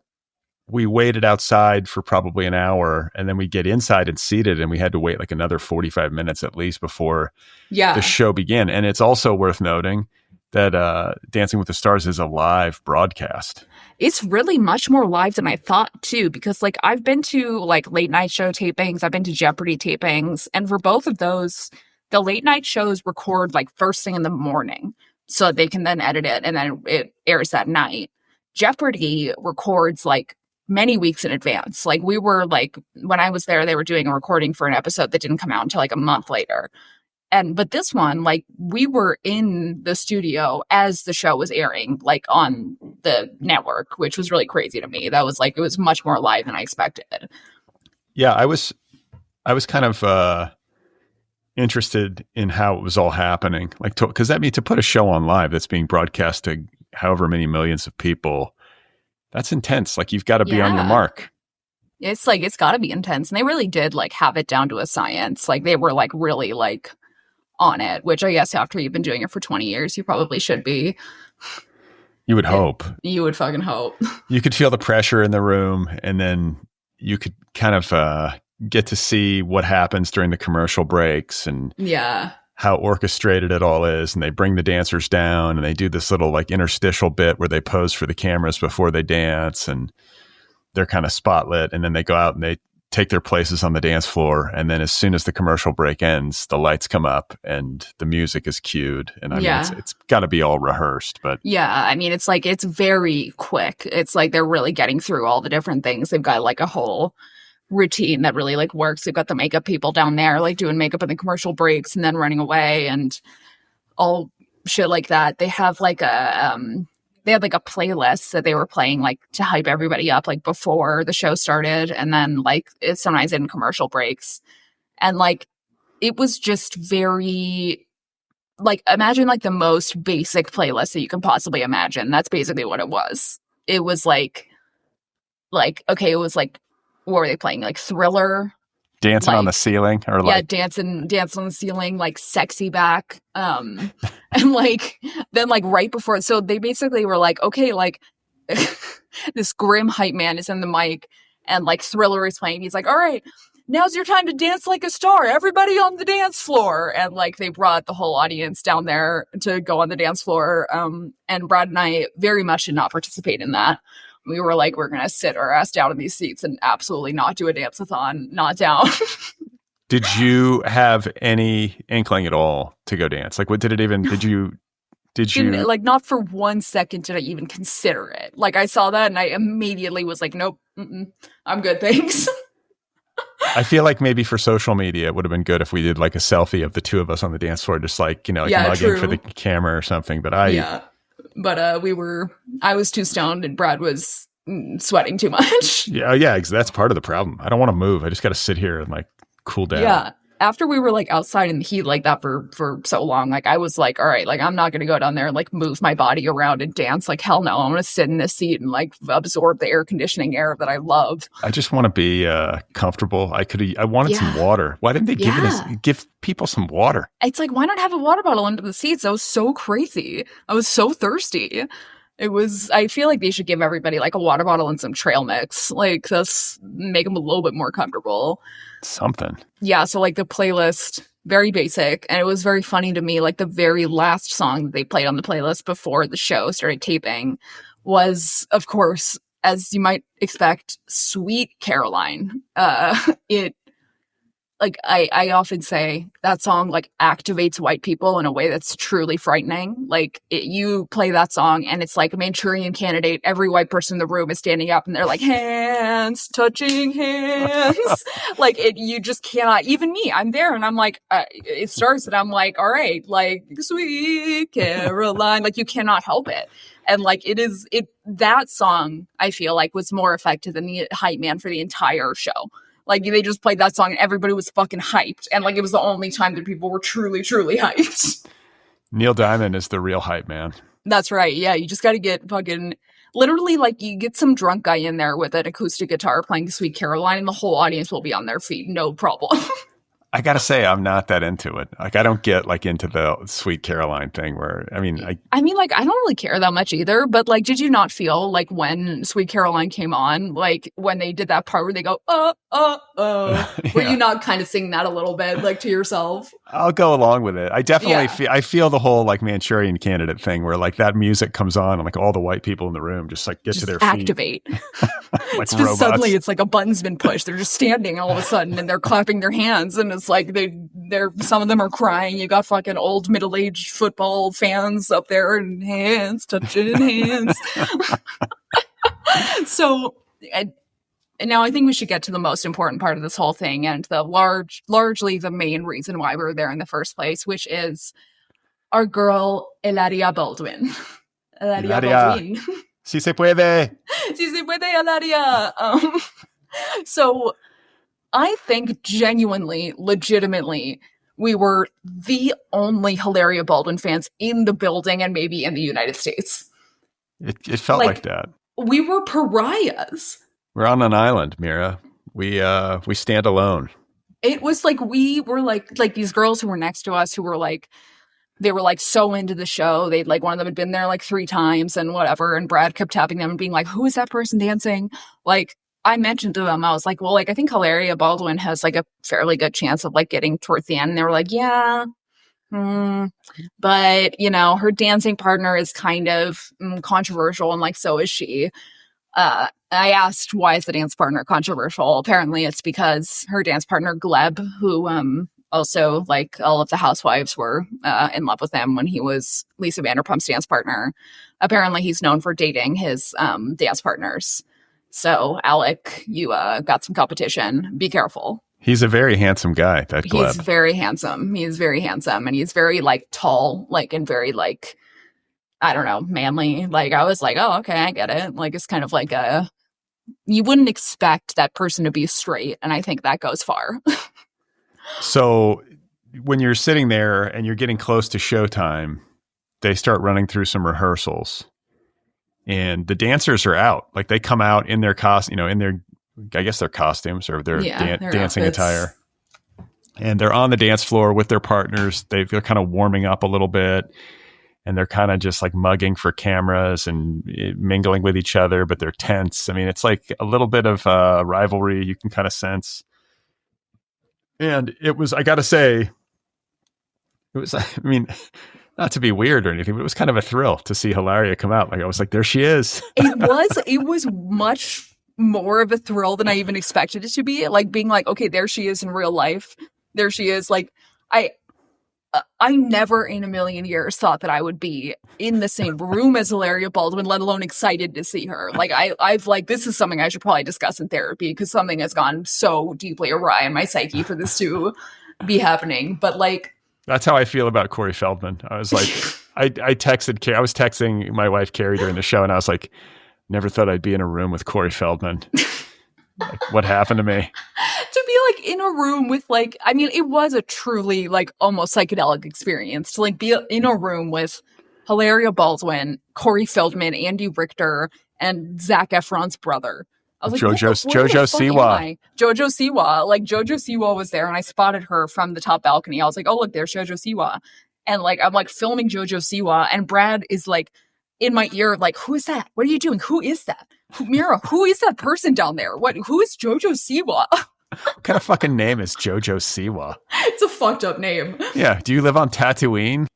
we waited outside for probably an hour, and then we get inside and seated, and we had to wait like another 45 minutes at least before the show began. And it's also worth noting that Dancing with the Stars is a live broadcast. It's really much more live than I thought, too, because like I've been to like late night show tapings, I've been to Jeopardy tapings, and for both of those, the late night shows record like first thing in the morning so they can then edit it and then it airs that night. Jeopardy records like many weeks in advance. Like we were like, when I was there, they were doing a recording for an episode that didn't come out until like a month later. But this one, like we were in the studio as the show was airing, like on the network, which was really crazy to me. That was like, it was much more live than I expected. Yeah, I was kind of interested in how it was all happening. Like, because that means to put a show on live that's being broadcast to however many millions of people, that's intense. Like you've got to be on your mark. It's like, it's got to be intense. And they really did like have it down to a science. Like they were like really like on it, which I guess after you've been doing it for 20 years, you probably should be. You would hope. You would fucking hope. You could feel the pressure in the room, and then you could kind of get to see what happens during the commercial breaks and how orchestrated it all is. And they bring the dancers down, and they do this little like interstitial bit where they pose for the cameras before they dance, and they're kind of spotlit, and then they go out and they take their places on the dance floor. And then as soon as the commercial break ends, the lights come up and the music is cued. And I mean, it's got to be all rehearsed, but I mean, it's like, it's very quick. It's like, they're really getting through all the different things. They've got like a whole routine that really like works. They've got the makeup people down there, like doing makeup in the commercial breaks and then running away and all shit like that. They have like they had like a playlist that they were playing like to hype everybody up like before the show started, and then like it's sometimes in commercial breaks, and like it was just very like, imagine like the most basic playlist that you can possibly imagine. That's basically what it was. It was like okay, it was like, what were they playing, like Thriller, dancing on the ceiling, or like dancing on the ceiling, like Sexy Back, and like then like right before, so they basically were like, okay, like this grim hype man is in the mic and like Thriller is playing. He's like, all right, now's your time to dance like a star, everybody on the dance floor. And like they brought the whole audience down there to go on the dance floor, and Brad and I very much did not participate in that. We were like, we're going to sit our ass down in these seats and absolutely not do a dance-a-thon, not down. Did you have any inkling at all to go dance? Like, what did it even, did you like, not for 1 second did I even consider it. Like, I saw that and I immediately was like, nope, I'm good, thanks. I feel like maybe for social media, it would have been good if we did like a selfie of the two of us on the dance floor, just like, you know, like mugging for the camera or something. But But I was too stoned and Brad was sweating too much. Yeah, that's part of the problem. I don't want to move. I just got to sit here and like cool down. Yeah. After we were like outside in the heat like that for so long, like I was like, all right, like I'm not going to go down there and like move my body around and dance. Like, hell no, I'm going to sit in this seat and like absorb the air conditioning air that I love. I just want to be comfortable. I wanted some water. Why didn't they give people some water? It's like, why not have a water bottle under the seats? That was so crazy. I was so thirsty. I feel like they should give everybody like a water bottle and some trail mix. Like, that's make them a little bit more comfortable. Something. Yeah, so like the playlist, very basic, and it was very funny to me, like the very last song that they played on the playlist before the show started taping was, of course, as you might expect, Sweet Caroline. Like I often say that song like activates white people in a way that's truly frightening. Like you play that song and it's like a Manchurian Candidate. Every white person in the room is standing up and they're like, hands, touching hands. Like you just cannot, even me, I'm there and I'm like, it starts and I'm like, all right, like Sweet Caroline, like you cannot help it. And like that song I feel like was more effective than the hype man for the entire show. Like, they just played that song and everybody was fucking hyped. And, like, it was the only time that people were truly, truly hyped. Neil Diamond is the real hype man. That's right. Yeah, you just got to get fucking... Literally, like, you get some drunk guy in there with an acoustic guitar playing Sweet Caroline and the whole audience will be on their feet. No problem. I gotta say, I'm not that into it. Like, I don't get like into the Sweet Caroline thing where, I mean, like, I don't really care that much either. But like, did you not feel like when Sweet Caroline came on, like when they did that part where they go, were you not kind of singing that a little bit, like to yourself? I'll go along with it. I definitely I feel the whole like Manchurian Candidate thing where like that music comes on and like all the white people in the room just like get to their feet. Activate. Like it's just suddenly it's like a button's been pushed. They're just standing all of a sudden and they're clapping their hands and it's like they're some of them are crying. You got fucking old middle-aged football fans up there and hands touching hands. So and now I think we should get to the most important part of this whole thing and the largely the main reason why we were there in the first place, which is our girl Hilaria Baldwin. Hilaria Baldwin. Si se puede. Si se puede, Hilaria. So I think genuinely, legitimately, we were the only Hilaria Baldwin fans in the building and maybe in the United States. It felt like that. We were pariahs. We're on an island, Mira. We stand alone. It was like we were like these girls who were next to us who were like they were like so into the show. They'd like, one of them had been there like 3 times and whatever. And Brad kept tapping them and being like, who is that person dancing? Like, I mentioned to them, I was like, well, like, I think Hilaria Baldwin has like a fairly good chance of like getting towards the end. And they were like, yeah. But, you know, her dancing partner is kind of controversial, and like, so is she. I asked, why is the dance partner controversial? Apparently it's because her dance partner, Gleb, who also, like, all of the housewives were in love with him when he was Lisa Vanderpump's dance partner. Apparently he's known for dating his dance partners. So, Alec, you got some competition. Be careful. He's a very handsome guy, that Gleb. He's very handsome. He's very handsome. And he's very, like, tall, like, and very, like, I don't know, manly. Like, I was like, oh, okay, I get it. Like, it's kind of like you wouldn't expect that person to be straight. And I think that goes far. So when you're sitting there and you're getting close to showtime, they start running through some rehearsals. And the dancers are out. Like, they come out in their in their, I guess, their costumes or their dancing outfits. Attire. And they're on the dance floor with their partners. They're kind of warming up a little bit. And they're kind of just like mugging for cameras and mingling with each other, but they're tense. I mean, it's like a little bit of rivalry you can kind of sense. And it was, I got to say, it was, I mean, not to be weird or anything, but it was kind of a thrill to see Hilaria come out. Like, I was like, there she is. It was much more of a thrill than I even expected it to be. Like, being like, okay, there she is in real life. There she is. Like, I never in a million years thought that I would be in the same room as Hilaria Baldwin, let alone excited to see her. Like, I've like, this is something I should probably discuss in therapy, because something has gone so deeply awry in my psyche for this to be happening. But like, that's how I feel about Corey Feldman. I was like, I was texting my wife Carrie during the show, and I was like, never thought I'd be in a room with Corey Feldman. Like, what happened to me? To be like in a room with, like, I mean, it was a truly like almost psychedelic experience to like be in a room with Hilaria Baldwin, Corey Feldman, Andy Richter, and Zac Efron's brother. I was like, Jojo Siwa. Jojo Siwa. Like, Jojo Siwa was there, and I spotted her from the top balcony. I was like, oh, look, there's Jojo Siwa. And like, I'm like filming Jojo Siwa, and Brad is like in my ear, like, who is that? What are you doing? Who is that? Mira, who is that person down there? Who is Jojo Siwa? What kind of fucking name is Jojo Siwa? It's a fucked up name. Yeah. Do you live on Tatooine?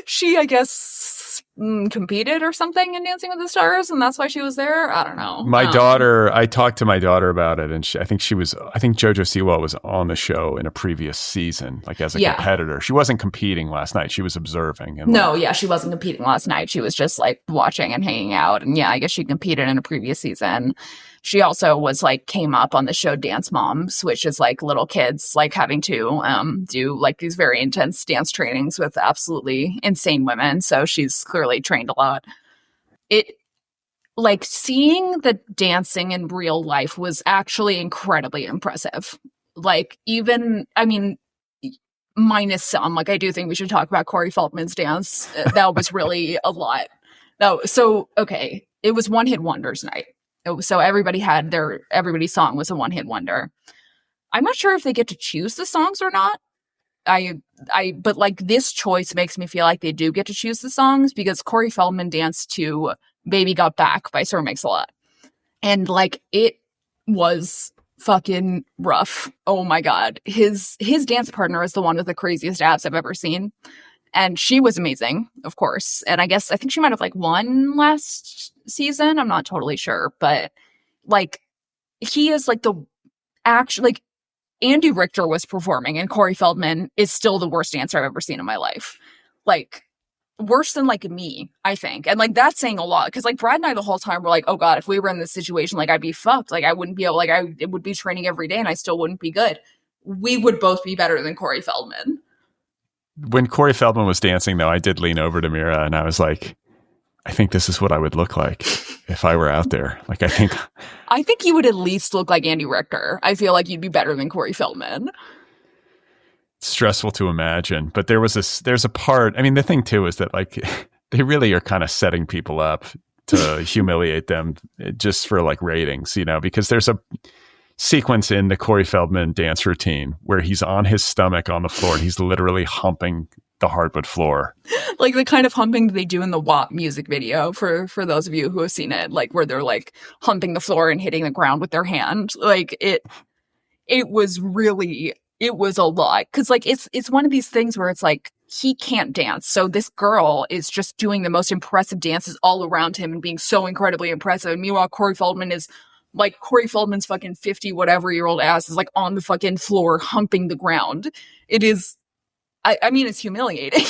She, I guess, competed or something in Dancing with the Stars, and that's why she was there. I don't know. My daughter, I talked to my daughter about it, and I think Jojo Siwa was on the show in a previous season, like as a competitor. She wasn't competing last night. She was observing. And she wasn't competing last night. She was just like watching and hanging out. And yeah, I guess she competed in a previous season. She also was like, came up on the show Dance Moms, which is like little kids like having to do like these very intense dance trainings with absolutely insane women. So she's clearly trained a lot. It, like, seeing the dancing in real life was actually incredibly impressive. Like, even, I mean, minus some, like, I do think we should talk about Corey Feldman's dance. That was really a lot. Okay, it was one hit wonders night. So everybody's song was a one-hit wonder. I'm not sure if they get to choose the songs or not. But like, this choice makes me feel like they do get to choose the songs, because Corey Feldman danced to Baby Got Back by Sir Mix-a-Lot. And like, it was fucking rough. Oh my God. His dance partner is the one with the craziest abs I've ever seen. And she was amazing, of course. And I think she might have like won last season. I'm not totally sure. But like, he is like like, Andy Richter was performing, and Corey Feldman is still the worst dancer I've ever seen in my life. Like, worse than like me, I think. And like, that's saying a lot, because like Brad and I the whole time were like, oh God, if we were in this situation, like, I'd be fucked. Like, I wouldn't be able, like, I would be training every day and I still wouldn't be good. We would both be better than Corey Feldman. When Corey Feldman was dancing, though, I did lean over to Mira and I was like, I think this is what I would look like if I were out there. Like, I think you would at least look like Andy Richter. I feel like you'd be better than Corey Feldman. It's stressful to imagine, but there's a part. I mean, the thing too is that like they really are kind of setting people up to humiliate them just for like ratings, because sequence in the Corey Feldman dance routine where he's on his stomach on the floor and he's literally humping the hardwood floor. Like the kind of humping they do in the WAP music video for those of you who have seen it, like where they're like humping the floor and hitting the ground with their hand. Like it was a lot. Cause like it's one of these things where it's like he can't dance. So this girl is just doing the most impressive dances all around him and being so incredibly impressive. And meanwhile, Corey Feldman's fucking 50 whatever year old ass is like on the fucking floor humping the ground. It is, I mean, it's humiliating.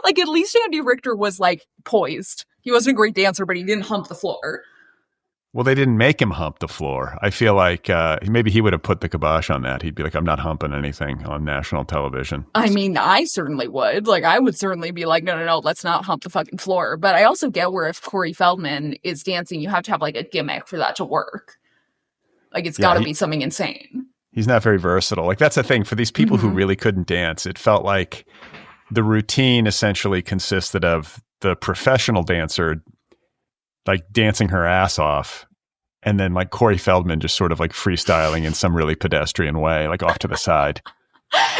Like at least Andy Richter was like poised. He wasn't a great dancer, but he didn't hump the floor. Well, they didn't make him hump the floor. I feel like maybe he would have put the kibosh on that. He'd be like, I'm not humping anything on national television. I mean, I certainly would. Like, I would certainly be like, no, let's not hump the fucking floor. But I also get where if Corey Feldman is dancing, you have to have like a gimmick for that to work. Like, it's got to be something insane. He's not very versatile. Like, that's the thing. For these people who really couldn't dance, it felt like the routine essentially consisted of the professional dancer like dancing her ass off, and then like Corey Feldman just sort of like freestyling in some really pedestrian way, like off to the side.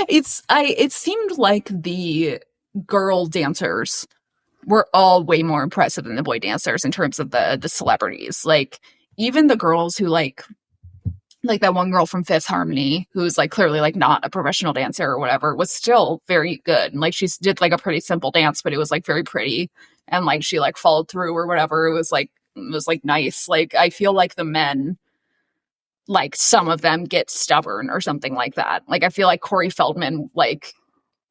It seemed like the girl dancers were all way more impressive than the boy dancers in terms of the celebrities. Like even the girls who like that one girl from Fifth Harmony who's like clearly like not a professional dancer or whatever was still very good. And like she did like a pretty simple dance, but it was like very pretty. And like she like followed through or whatever. It was like nice. Like I feel like the men, like some of them get stubborn or something like that. Like I feel like Corey Feldman like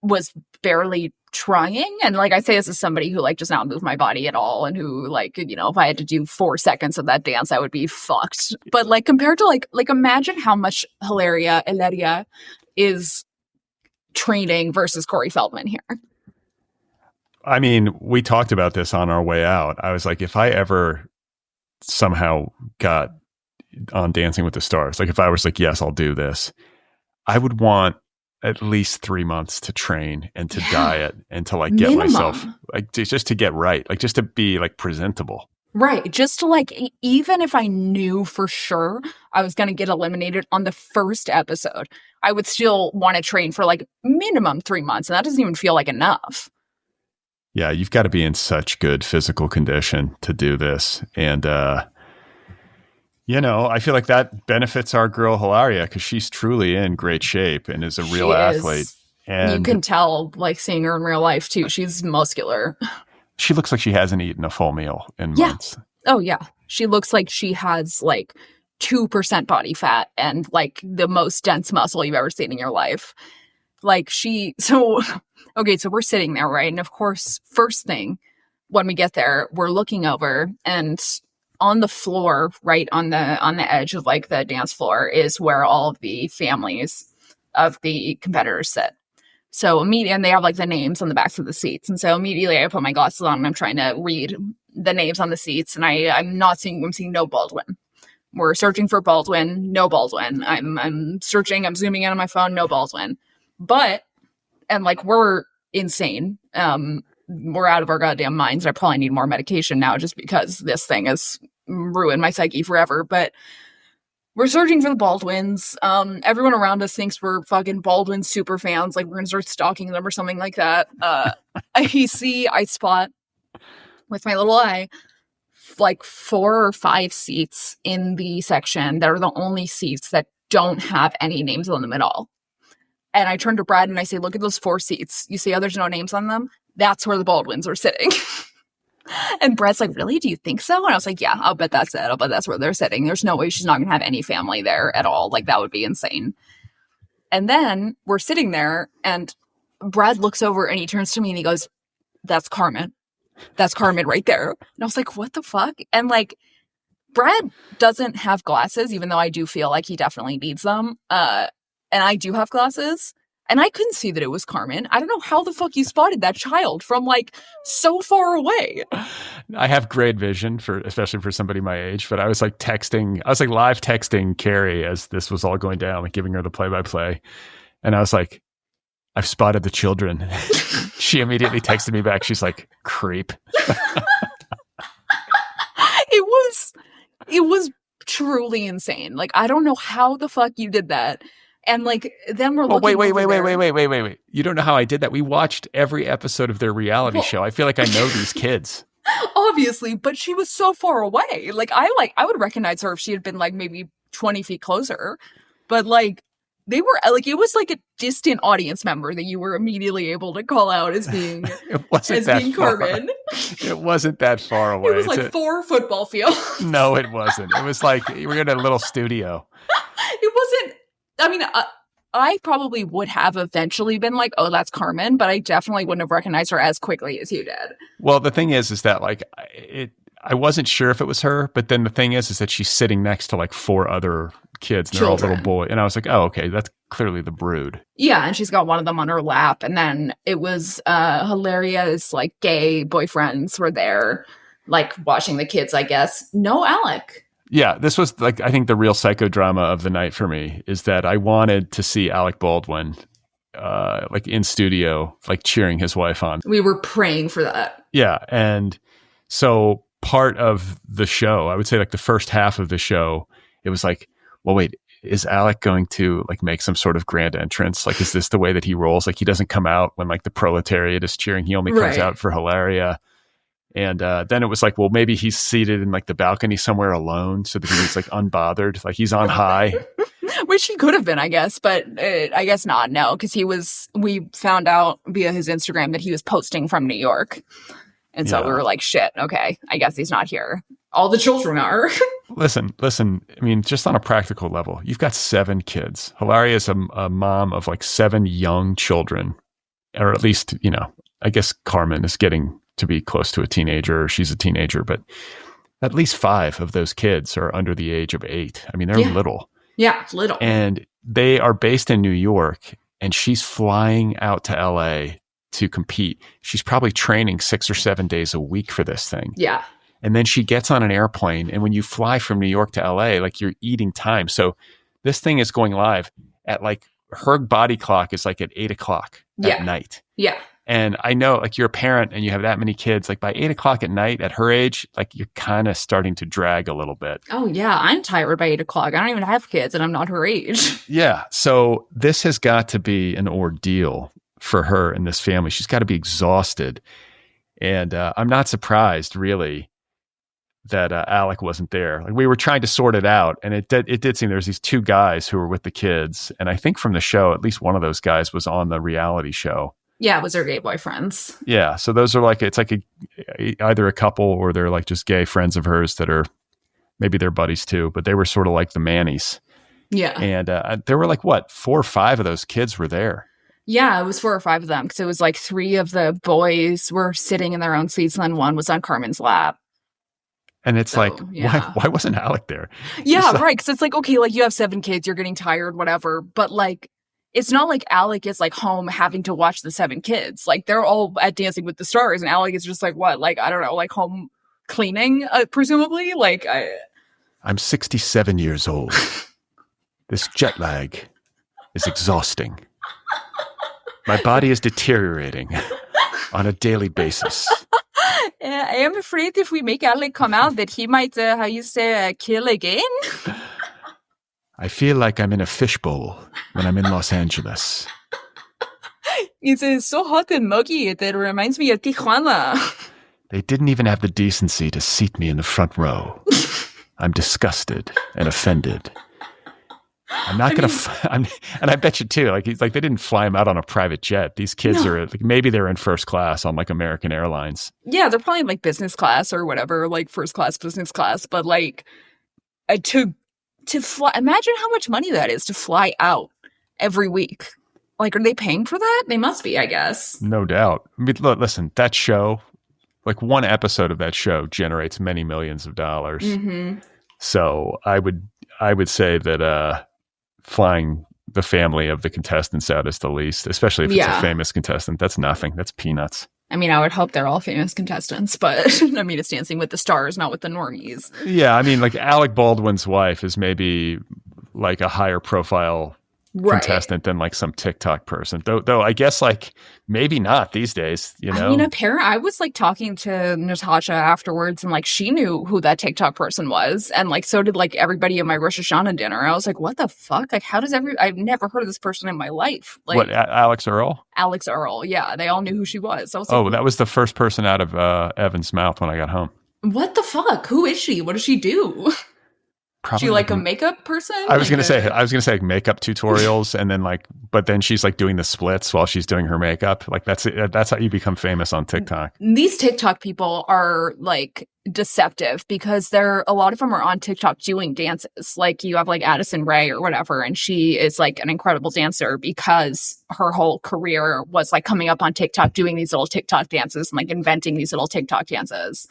was barely trying. And like I say this as somebody who like does not move my body at all and who like, you know, if I had to do 4 seconds of that dance, I would be fucked. But like compared to like imagine how much Hilaria is training versus Corey Feldman here. I mean, we talked about this on our way out. I was like, if I ever somehow got on Dancing with the Stars, like if I was like, yes, I'll do this, I would want at least 3 months to train and to diet and to like get myself like just to get right, like just to be like presentable. Right. Just to like, even if I knew for sure I was going to get eliminated on the first episode, I would still want to train for like minimum 3 months. And that doesn't even feel like enough. Yeah, you've got to be in such good physical condition to do this. And, you know, I feel like that benefits our girl Hilaria because she's truly in great shape and is a real athlete. And you can tell, like, seeing her in real life, too. She's muscular. She looks like she hasn't eaten a full meal in months. Oh, yeah. She looks like she has, like, 2% body fat and, like, the most dense muscle you've ever seen in your life. Like, so we're sitting there, right? And, of course, first thing, when we get there, we're looking over, and on the floor, right on the edge of, like, the dance floor is where all of the families of the competitors sit. So immediately, and they have like the names on the backs of the seats. And so immediately I put my glasses on and I'm trying to read the names on the seats. And I'm seeing no Baldwin. We're searching for Baldwin, no Baldwin. I'm searching, I'm zooming in on my phone, no Baldwin. But, and like, we're insane. We're out of our goddamn minds. I probably need more medication now just because this thing has ruined my psyche forever. But we're searching for the Baldwins. Everyone around us thinks we're fucking Baldwin super fans. Like, we're going to start stalking them or something like that. I spot with my little eye, like 4 or 5 seats in the section that are the only seats that don't have any names on them at all. And I turn to Brad and I say, look at those 4 seats. You see how there's no names on them? That's where the Baldwins are sitting. And Brad's like, really? Do you think so? And I was like, yeah, I'll bet that's it. I'll bet that's where they're sitting. There's no way she's not going to have any family there at all. Like, that would be insane. And then we're sitting there and Brad looks over and he turns to me and he goes, that's Carmen. That's Carmen right there. And I was like, what the fuck? And like, Brad doesn't have glasses, even though I do feel like he definitely needs them. And I do have glasses. And I couldn't see that it was Carmen. I don't know how the fuck you spotted that child from like so far away. I have great vision especially for somebody my age, but I was like live texting Carrie as this was all going down, like giving her the play-by-play. And I was like, I've spotted the children. She immediately texted me back. She's like, creep. It was truly insane. Like, I don't know how the fuck you did that. And like, then we're Well, looking wait. You don't know how I did that. We watched every episode of their reality show. I feel like I know these kids. Obviously, but she was so far away. I would recognize her if she had been like maybe 20 feet closer. But like, they were like, it was like a distant audience member that you were immediately able to call out as being Carmen. It wasn't that far away. It was like 4 football fields. No, it wasn't. It was like we were in a little studio. It wasn't. I mean, I probably would have eventually been like, oh, that's Carmen, but I definitely wouldn't have recognized her as quickly as you did. Well, the thing is that like I wasn't sure if it was her, but then the thing is that she's sitting next to like 4 other kids, and they're all little boy, and I was like, oh, okay, that's clearly the brood. Yeah, and she's got one of them on her lap, and then it was Hilaria's like gay boyfriends were there, like watching the kids, I guess. No Alec. Yeah, this was like, I think the real psychodrama of the night for me is that I wanted to see Alec Baldwin like in studio, like cheering his wife on. We were praying for that. Yeah. And so part of the show, I would say like the first half of the show, it was like, well, wait, is Alec going to like make some sort of grand entrance? Like, is this the way that he rolls? Like, he doesn't come out when like the proletariat is cheering. He only comes out for Hilaria. And then it was like, well, maybe he's seated in like the balcony somewhere alone so that he's like unbothered, like he's on high. Which he could have been, I guess, but I guess not. No, because we found out via his Instagram that he was posting from New York. And so we were like, shit, okay, I guess he's not here. All the children are. Listen, I mean, just on a practical level, you've got 7 kids. Hilaria is a mom of like 7 young children, or at least, you know, I guess Carmen is getting to be close to a teenager, or she's a teenager, but at least 5 of those kids are under the age of 8. I mean, they're little. Yeah, little. And they are based in New York, and she's flying out to LA to compete. She's probably training 6 or 7 days a week for this thing. Yeah. And then she gets on an airplane, and when you fly from New York to LA, like you're eating time. So this thing is going live at like, her body clock is like at 8:00 at night. Yeah. And I know, like, you're a parent and you have that many kids, like by 8:00 at night at her age, like you're kind of starting to drag a little bit. Oh yeah. I'm tired by 8:00. I don't even have kids and I'm not her age. Yeah. So this has got to be an ordeal for her and this family. She's got to be exhausted. And I'm not surprised really that Alec wasn't there. Like, we were trying to sort it out, and it did seem there's these 2 guys who were with the kids. And I think from the show, at least one of those guys was on the reality show. Yeah, it was her gay boyfriends. Yeah, so those are like, it's like either a couple or they're like just gay friends of hers that are, maybe they're buddies too, but they were sort of like the Mannies. Yeah. And there were like, what, 4 or 5 of those kids were there. Yeah, it was 4 or 5 of them, because it was like 3 of the boys were sitting in their own seats and then 1 was on Carmen's lap. And it's so, like, why wasn't Alec there? Yeah, right, because it's like, okay, like you have 7 kids, you're getting tired, whatever, but like, it's not like Alec is like home having to watch the 7 kids. Like, they're all at Dancing with the Stars, and Alec is just like, what? Like, I don't know, like home cleaning, presumably? Like, I'm 67 years old. This jet lag is exhausting. My body is deteriorating on a daily basis. I am afraid if we make Alec come out that he might, kill again. I feel like I'm in a fishbowl when I'm in Los Angeles. It's so hot and muggy that it reminds me of Tijuana. They didn't even have the decency to seat me in the front row. I'm disgusted and offended. I'm not going to, and I bet you too, like they didn't fly him out on a private jet. These kids are like, maybe they're in first class on like American Airlines. Yeah, they're probably in like business class or whatever, like first class, business class. But like to fly, imagine how much money that is to fly out every week. Like, are they paying for that? They must be, I guess. No doubt. I mean, look, listen, that show, like one episode of that show generates many millions of dollars. Mm-hmm. So I would say that, flying the family of the contestants out is the least, especially if it's a famous contestant. That's nothing. That's peanuts. I mean, I would hope they're all famous contestants, but I mean, it's Dancing with the Stars, not with the normies. Yeah, I mean, like Alec Baldwin's wife is maybe like a higher profile contestant than like some TikTok person. Though I guess like maybe not these days, you know? I mean, apparently I was like talking to Natasha afterwards and like she knew who that TikTok person was. And like so did like everybody at my Rosh Hashanah dinner. I was like, what the fuck? Like how does I've never heard of this person in my life. Like what, Alex Earl? Alex Earl. Yeah. They all knew who she was. I was like, that was the first person out of Evan's mouth when I got home. What the fuck? Who is she? What does she do? Probably she like a makeup person? I was gonna say like makeup tutorials, and then like, but then she's like doing the splits while she's doing her makeup. Like that's it. That's how you become famous on TikTok. These TikTok people are like deceptive because a lot of them are on TikTok doing dances. Like you have like Addison Rae or whatever, and she is like an incredible dancer because her whole career was like coming up on TikTok doing these little TikTok dances and like inventing these little TikTok dances.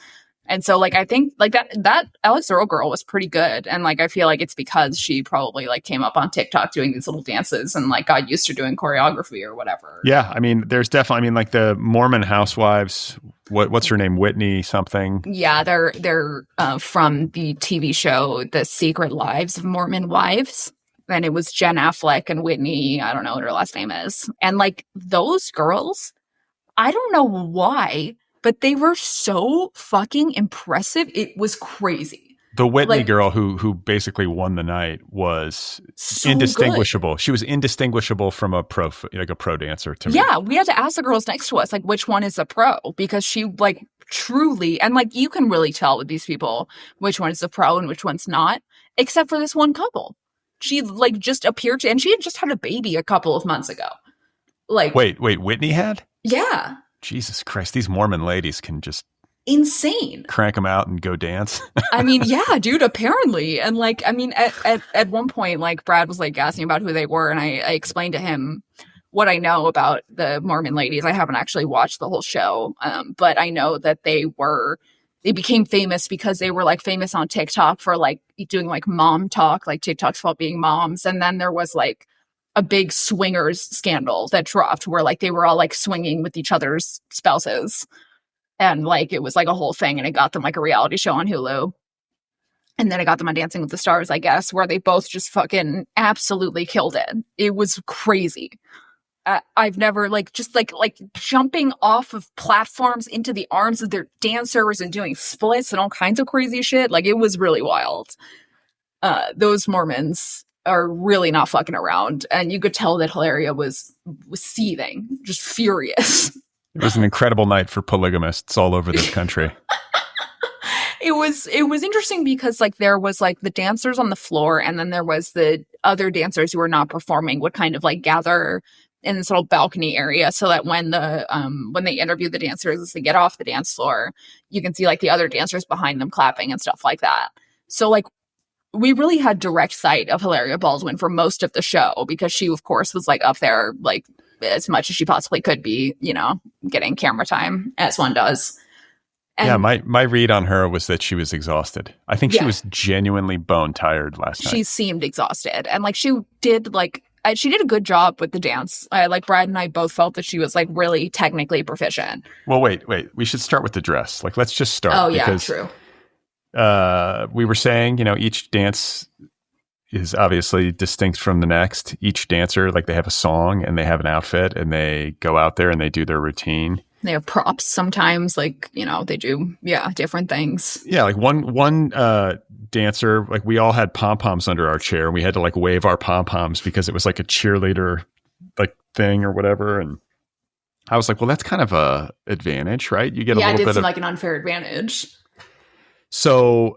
And so, like, I think, like, that Alex Earl girl was pretty good. And, like, I feel like it's because she probably, like, came up on TikTok doing these little dances and, like, got used to doing choreography or whatever. Yeah. I mean, there's definitely, I mean, like, the Mormon housewives, what's her name? Whitney something? Yeah, they're from the TV show The Secret Lives of Mormon Wives. And it was Jen Affleck and Whitney. I don't know what her last name is. And, like, those girls, I don't know why, but they were so fucking impressive. It was crazy. The Whitney girl who basically won the night was so indistinguishable. Good. She was indistinguishable from a pro dancer to me. Yeah, we had to ask the girls next to us, like, which one is a pro? Because she, like, truly, and, like, you can really tell with these people which one is a pro and which one's not, except for this one couple. She, like, just appeared to, and she had just had a baby a couple of months ago. Like, wait, Whitney had? Yeah. Jesus Christ, these Mormon ladies can just insane crank them out and go dance. I mean, yeah, dude, apparently. And like, I mean, at one point, like Brad was like asking about who they were. And I explained to him what I know about the Mormon ladies. I haven't actually watched the whole show. But I know that they became famous because they were like famous on TikTok for like doing like mom talk, like TikTok's about being moms. And then there was like a big swingers scandal that dropped where like they were all like swinging with each other's spouses. And like it was like a whole thing, and it got them like a reality show on Hulu. And then it got them on Dancing with the Stars, I guess, where they both just fucking absolutely killed it. It was crazy. I've never like just like jumping off of platforms into the arms of their dancers and doing splits and all kinds of crazy shit. Like it was really wild. Those Mormons are really not fucking around, and you could tell that Hilaria was seething, just furious. It was an incredible night for polygamists all over this country. It was interesting because like there was like the dancers on the floor, and then there was the other dancers who were not performing would kind of like gather in this little balcony area so that when they interview the dancers as they get off the dance floor, you can see like the other dancers behind them clapping and stuff like that. So like we really had direct sight of Hilaria Baldwin for most of the show because she, of course, was like up there like as much as she possibly could be, you know, getting camera time as one does. And yeah, my read on her was that she was exhausted. I think she was genuinely bone tired last night. She seemed exhausted, and like she did a good job with the dance. Like Brad and I both felt that she was like really technically proficient. Well, wait, we should start with the dress. Like, let's just start. Oh yeah, true. We were saying, you know, each dance is obviously distinct from the next. Each dancer, like they have a song and they have an outfit and they go out there and they do their routine. They have props sometimes, like, you know, they do, different things. Yeah, like one dancer, like we all had pom-poms under our chair and we had to like wave our pom-poms because it was like a cheerleader like thing or whatever. And I was like, well, that's kind of a advantage, right? You get a little bit of like an unfair advantage. So,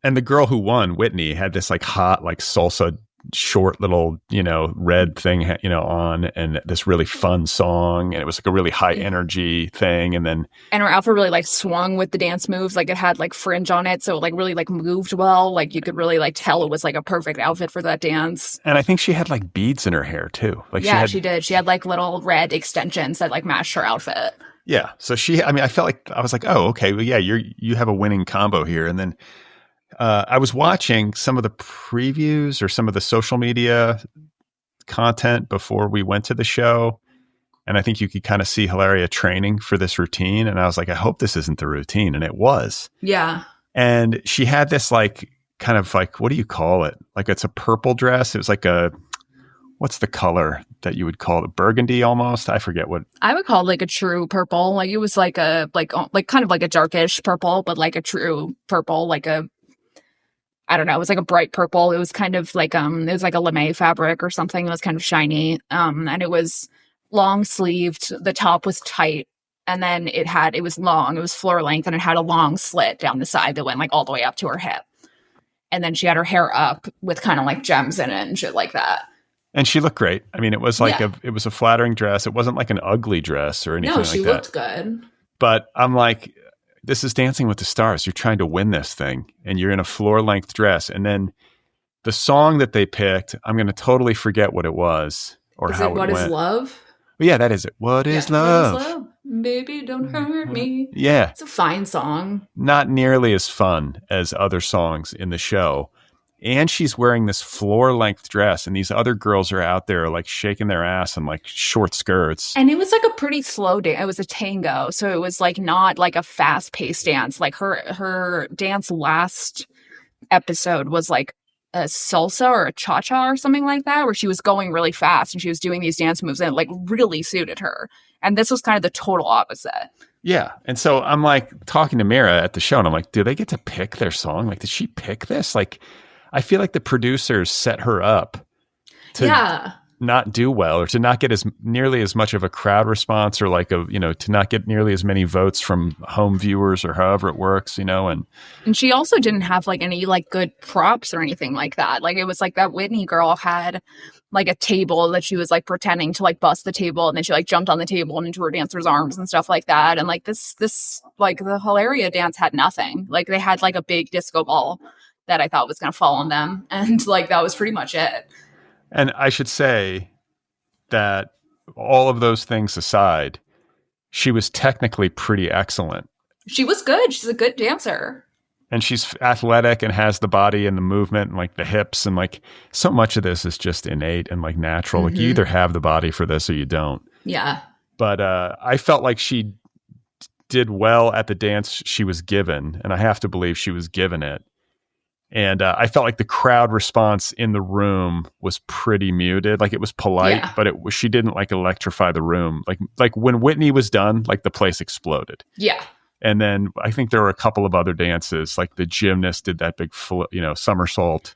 and the girl who won, Whitney, had this like hot, like salsa short little, you know, red thing, you know, on, and this really fun song. And it was like a really high energy thing. And her outfit really like swung with the dance moves. Like it had like fringe on it. So it like really like moved well. Like you could really like tell it was like a perfect outfit for that dance. And I think she had like beads in her hair too. Like she did. She had like little red extensions that like matched her outfit. Yeah. So I felt like, I was like, oh, okay. Well, yeah, you have a winning combo here. And then I was watching some of the previews or some of the social media content before we went to the show. And I think you could kind of see Hilaria training for this routine. And I was like, I hope this isn't the routine. And it was. Yeah. And she had this like, kind of like, what do you call it? Like it's a purple dress. It was like what's the color that you would call it? Burgundy almost? I forget what. I would call it like a true purple. Like it was like a like kind of like a darkish purple, but like a true purple, like a I don't know, it was like a bright purple. It was kind of like it was like a lame fabric or something. It was kind of shiny. And it was long sleeved. The top was tight. And then it was long. It was floor length, and it had a long slit down the side that went like all the way up to her hip. And then she had her hair up with kind of like gems in it and shit like that. And she looked great. I mean, it was like it was a flattering dress. It wasn't like an ugly dress or anything like that. No, she looked good. But I'm like, this is Dancing with the Stars. You're trying to win this thing, and you're in a floor-length dress. And then the song that they picked, I'm going to totally forget what it was or how it went. What is love? Well, yeah, that is it. What is love? What is love? Baby, don't hurt me. Yeah. It's a fine song. Not nearly as fun as other songs in the show. And she's wearing this floor-length dress, and these other girls are out there like shaking their ass in like short skirts. And it was like a pretty slow dance. It was a tango, so it was like not like a fast-paced dance. Like her dance last episode was like a salsa or a cha-cha or something like that, where she was going really fast and she was doing these dance moves, and it like really suited her. And this was kind of the total opposite. Yeah. And so I'm like talking to Mira at the show, and I'm like, do they get to pick their song? Like, did she pick this? Like, I feel like the producers set her up to not do well, or to not get nearly as much of a crowd response, or like to not get nearly as many votes from home viewers, or however it works, and she also didn't have like any like good props or anything like that. Like it was like that Whitney girl had like a table that she was like pretending to like bust the table, and then she like jumped on the table and into her dancer's arms and stuff like that. And like this like the Hilaria dance had nothing. Like they had like a big disco ball that I thought was going to fall on them. And like, that was pretty much it. And I should say that all of those things aside, she was technically pretty excellent. She was good. She's a good dancer. And she's athletic and has the body and the movement and like the hips. And like so much of this is just innate and like natural. Like you either have the body for this or you don't. Yeah. But I felt like she did well at the dance she was given. And I have to believe she was given it. And I felt like the crowd response in the room was pretty muted. Like it was polite, but she didn't like electrify the room. Like when Whitney was done, like the place exploded. Yeah. And then I think there were a couple of other dances, like the gymnast did that big, somersault.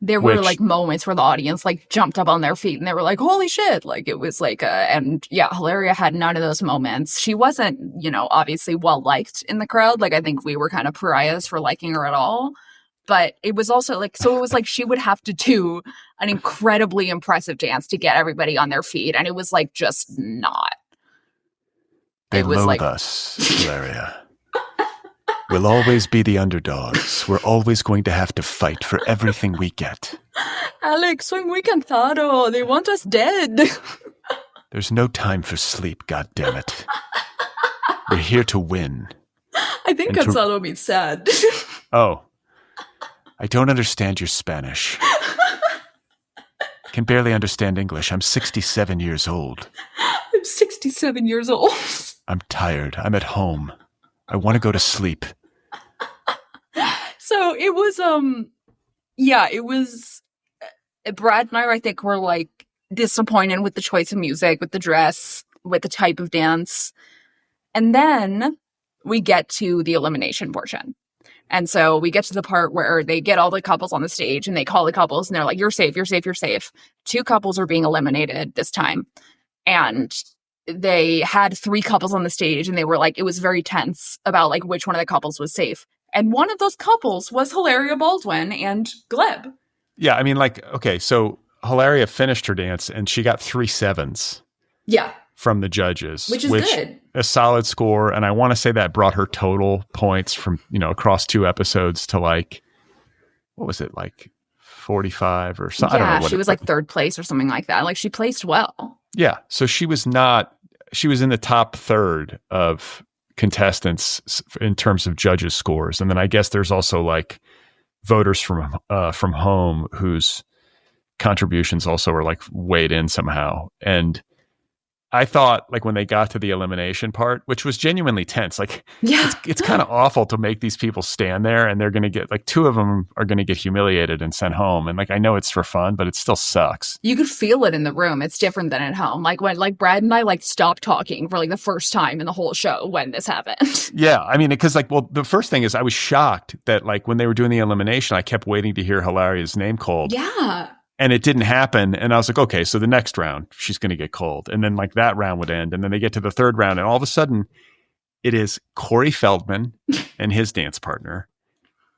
There were like moments where the audience like jumped up on their feet and they were like, holy shit. Like it was like, Hilaria had none of those moments. She wasn't, obviously well liked in the crowd. Like I think we were kind of pariahs for liking her at all. But it was also like, so it was like she would have to do an incredibly impressive dance to get everybody on their feet. And it was like just not. They loathe us, Hilaria. We'll always be the underdogs. We're always going to have to fight for everything we get. Alec, soy muy cansado. They want us dead. There's no time for sleep, goddammit. We're here to win. I think cansado means sad. Oh. I don't understand your Spanish. I can barely understand English. I'm 67 years old. I'm 67 years old. I'm tired. I'm at home. I want to go to sleep. So it was, it was, Brad and I think, were like disappointed with the choice of music, with the dress, with the type of dance. And then we get to the elimination portion. And so we get to the part where they get all the couples on the stage and they call the couples and they're like, you're safe, you're safe, you're safe. 2 couples are being eliminated this time. And they had 3 couples on the stage and they were like, it was very tense about like which one of the couples was safe. And one of those couples was Hilaria Baldwin and Gleb. Yeah, I mean, like, okay, so Hilaria finished her dance and she got 3 7s. Yeah. From the judges. Which is good. A solid score. And I want to say that brought her total points from, across 2 episodes to like, what was it, like 45 or something? Yeah, I don't know. She was like 3rd place or something like that. Like she placed well. Yeah. So she was in the top 3rd of contestants in terms of judges' scores. And then I guess there's also like voters from home whose contributions also are like weighed in somehow. And I thought like when they got to the elimination part, which was genuinely tense, like Yeah. it's kind of awful to make these people stand there and they're going to get like two of them are going to get humiliated and sent home. And like, I know it's for fun, but it still sucks. You could feel it in the room. It's different than at home. Like when like Brad and I like stopped talking for like the first time in the whole show when this happened. Yeah. I mean, because like, well, the first thing is I was shocked that like when they were doing the elimination, I kept waiting to hear Hilaria's name called. Yeah. And it didn't happen. And I was like, okay, so the next round, she's going to get cold. And then like that round would end. And then they get to the third round. And all of a sudden, it is Corey Feldman and his dance partner.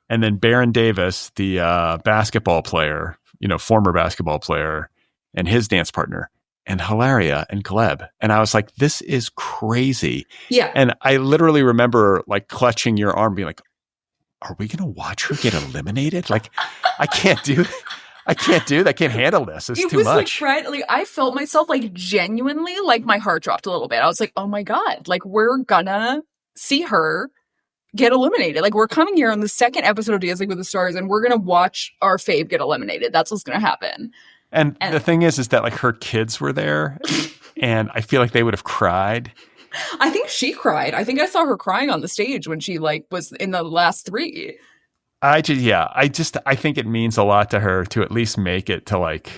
And then Baron Davis, the basketball player, former basketball player, and his dance partner. And Hilaria and Gleb. And I was like, this is crazy. Yeah. And I literally remember like clutching your arm being like, are we going to watch her get eliminated? Like, I can't do that. I can't handle this. It's too much. Like, I felt myself like genuinely like my heart dropped a little bit. I was like, oh my God, like we're gonna see her get eliminated. Like we're coming here on the second episode of Dancing with the Stars and we're gonna watch our fave get eliminated. That's what's gonna happen. And the thing is that like her kids were there and I feel like they would have cried. I think she cried. I think I saw her crying on the stage when she like was in the last three. I think it means a lot to her to at least make it to like,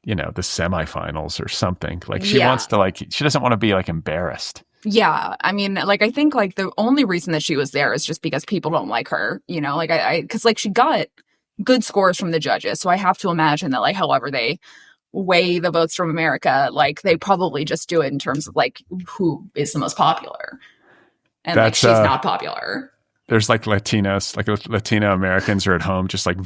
the semifinals or something. Like she wants to she doesn't want to be like embarrassed. Yeah. I mean, like, I think like the only reason that she was there is just because people don't like her, like because like she got good scores from the judges. So I have to imagine that like, however they weigh the votes from America, like they probably just do it in terms of like who is the most popular. And like she's not popular. There's like Latinos, like Latino Americans are at home just like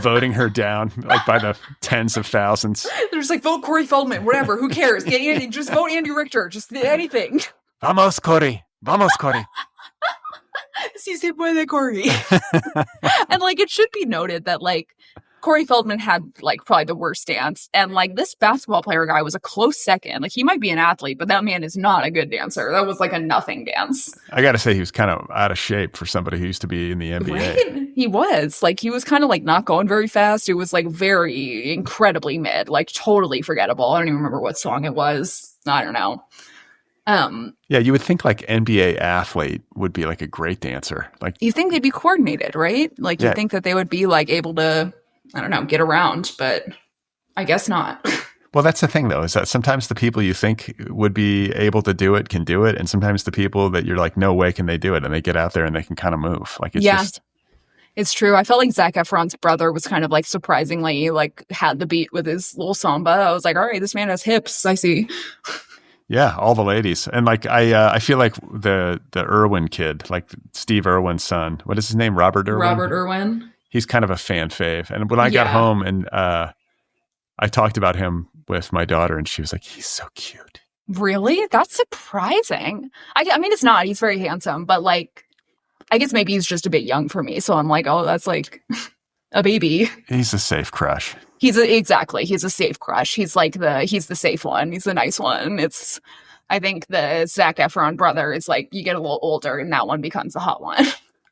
voting her down like by the tens of thousands. They're just like, vote Corey Feldman, whatever. Who cares? Get Andy, just vote Andy Richter. Just anything. Vamos, Corey. Vamos, Corey. Si se puede, Corey. And like, it should be noted that like Corey Feldman had like probably the worst dance. And like this basketball player guy was a close second. Like he might be an athlete, but that man is not a good dancer. That was like a nothing dance. I got to say he was kind of out of shape for somebody who used to be in the NBA. Right? He was like, he was kind of like not going very fast. It was like very incredibly mid, like totally forgettable. I don't even remember what song it was. I don't know. Yeah, you would think like NBA athlete would be like a great dancer. Like you think they'd be coordinated, right? Like you think that they would be like able to, I don't know, get around, but I guess not. Well, that's the thing though, is that sometimes the people you think would be able to do it can do it. And sometimes the people that you're like, no way can they do it. And they get out there and they can kind of move. Like it's just. It's true. I felt like Zac Efron's brother was kind of like surprisingly like had the beat with his little samba. I was like, all right, this man has hips. I see. Yeah, all the ladies. And like I feel like the Irwin kid, like Steve Irwin's son, what is his name? Robert Irwin? He's kind of a fan fave. And when I got home and I talked about him with my daughter and she was like, he's so cute. Really? That's surprising. I mean, it's not. He's very handsome, but like, I guess maybe he's just a bit young for me. So I'm like, oh, that's like a baby. He's a safe crush. Exactly. He's a safe crush. He's the safe one. He's the nice one. I think the Zac Efron brother is like, you get a little older and that one becomes the hot one.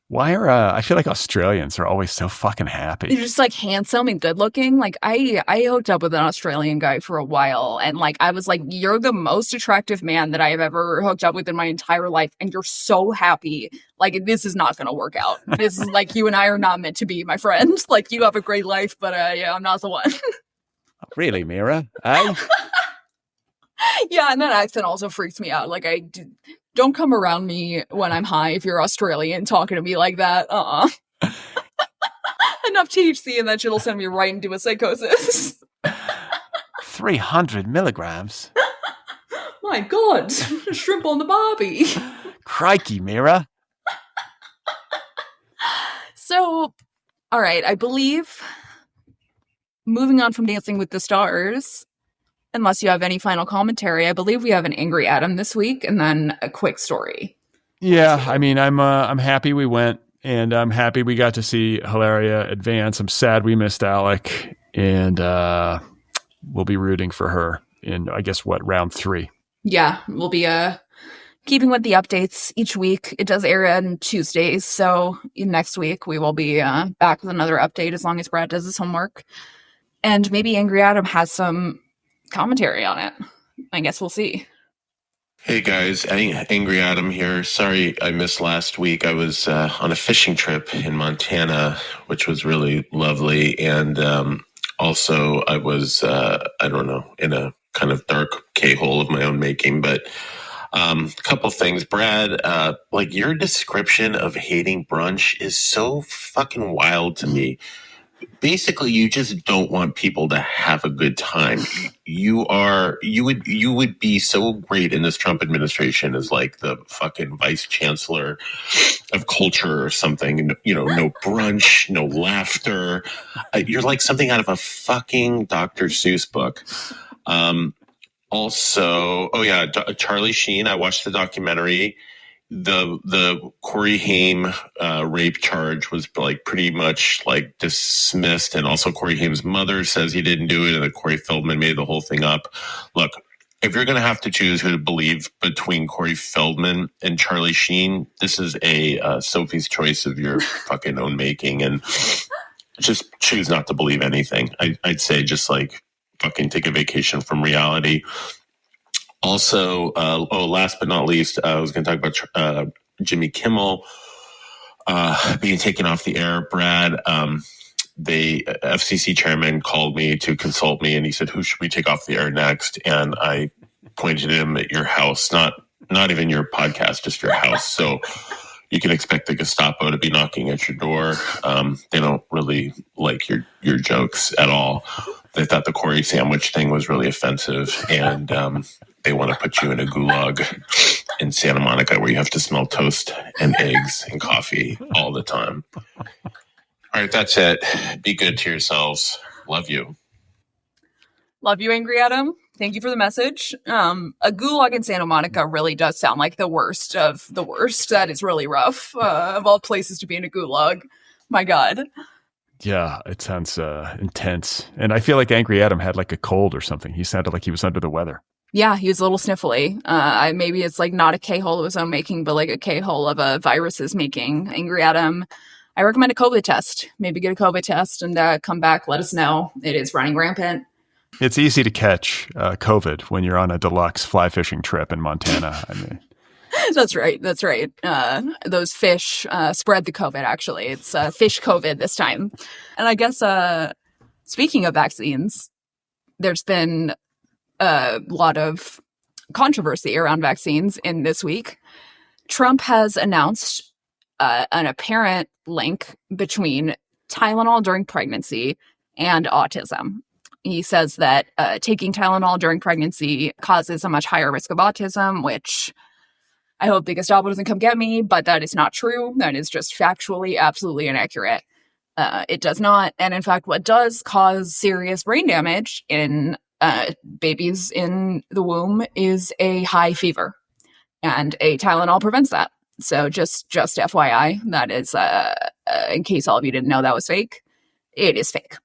Why are I feel like Australians are always so fucking happy. They're just like handsome and good looking. Like I hooked up with an Australian guy for a while and like I was like, you're the most attractive man that I have ever hooked up with in my entire life and you're so happy. Like this is not going to work out. This is like you and I are not meant to be, my friend. Like you have a great life, but I'm not the one. Really, Mira? Yeah, and that accent also freaks me out. Like don't come around me when I'm high if you're Australian talking to me like that. Enough THC and that shit'll send me right into a psychosis. 300 milligrams. My God, shrimp on the barbie. Crikey, Mira. So, all right, I believe moving on from Dancing with the Stars, unless you have any final commentary, I believe we have an Angry Adam this week and then a quick story. Yeah, I mean, I'm happy we went and I'm happy we got to see Hilaria advance. I'm sad we missed Alec and we'll be rooting for her in, I guess, round 3. Yeah, we'll be keeping with the updates each week. It does air on Tuesdays, so next week we will be back with another update as long as Brad does his homework. And maybe Angry Adam has some commentary on it. I guess we'll see. Hey guys, Angry Adam here. Sorry I missed last week. I was on a fishing trip in Montana, which was really lovely. And also I was, I don't know, in a kind of dark K-hole of my own making. But a couple things. Brad, like your description of hating brunch is so fucking wild to me. Basically, you just don't want people to have a good time. You would be so great in this Trump administration as like the fucking vice chancellor of culture or something. You know, no brunch, no laughter. You're like something out of a fucking Dr. Seuss book. Also, oh yeah, Charlie Sheen. I watched the documentary. The Corey Haim rape charge was like pretty much like dismissed, and also Corey Haim's mother says he didn't do it, and that Corey Feldman made the whole thing up. Look, if you're going to have to choose who to believe between Corey Feldman and Charlie Sheen, this is a Sophie's choice of your fucking own making, and just choose not to believe anything. I'd say just like fucking take a vacation from reality. Also, last but not least, I was going to talk about Jimmy Kimmel being taken off the air. Brad, the FCC chairman called me to consult me, and he said, "Who should we take off the air next?" And I pointed him at your house, not even your podcast, just your house. So you can expect the Gestapo to be knocking at your door. They don't really like your jokes at all. They thought the Corey sandwich thing was really offensive, and they want to put you in a gulag in Santa Monica where you have to smell toast and eggs and coffee all the time. All right, that's it. Be good to yourselves. Love you. Love you, Angry Adam. Thank you for the message. A gulag in Santa Monica really does sound like the worst of the worst. That is really rough. Of all places to be in a gulag. My God. Yeah, it sounds intense. And I feel like Angry Adam had like a cold or something. He sounded like he was under the weather. Yeah, he was a little sniffly. Maybe it's like not a K-hole of his own making, but like a K-hole of a virus's making. Angry Adam, I recommend a COVID test. Maybe get a COVID test and come back. Let us know. It is running rampant. It's easy to catch COVID when you're on a deluxe fly fishing trip in Montana. I mean, That's right. Those fish spread the COVID, actually. It's fish COVID this time. And I guess speaking of vaccines, there's been a lot of controversy around vaccines in this week. Trump has announced an apparent link between Tylenol during pregnancy and autism. He says that taking Tylenol during pregnancy causes a much higher risk of autism, which I hope the Gestapo doesn't come get me, but that is not true. That is just factually absolutely inaccurate. It does not. And in fact, what does cause serious brain damage in babies in the womb is a high fever. And a Tylenol prevents that. So just FYI, that is, in case all of you didn't know that was fake, it is fake.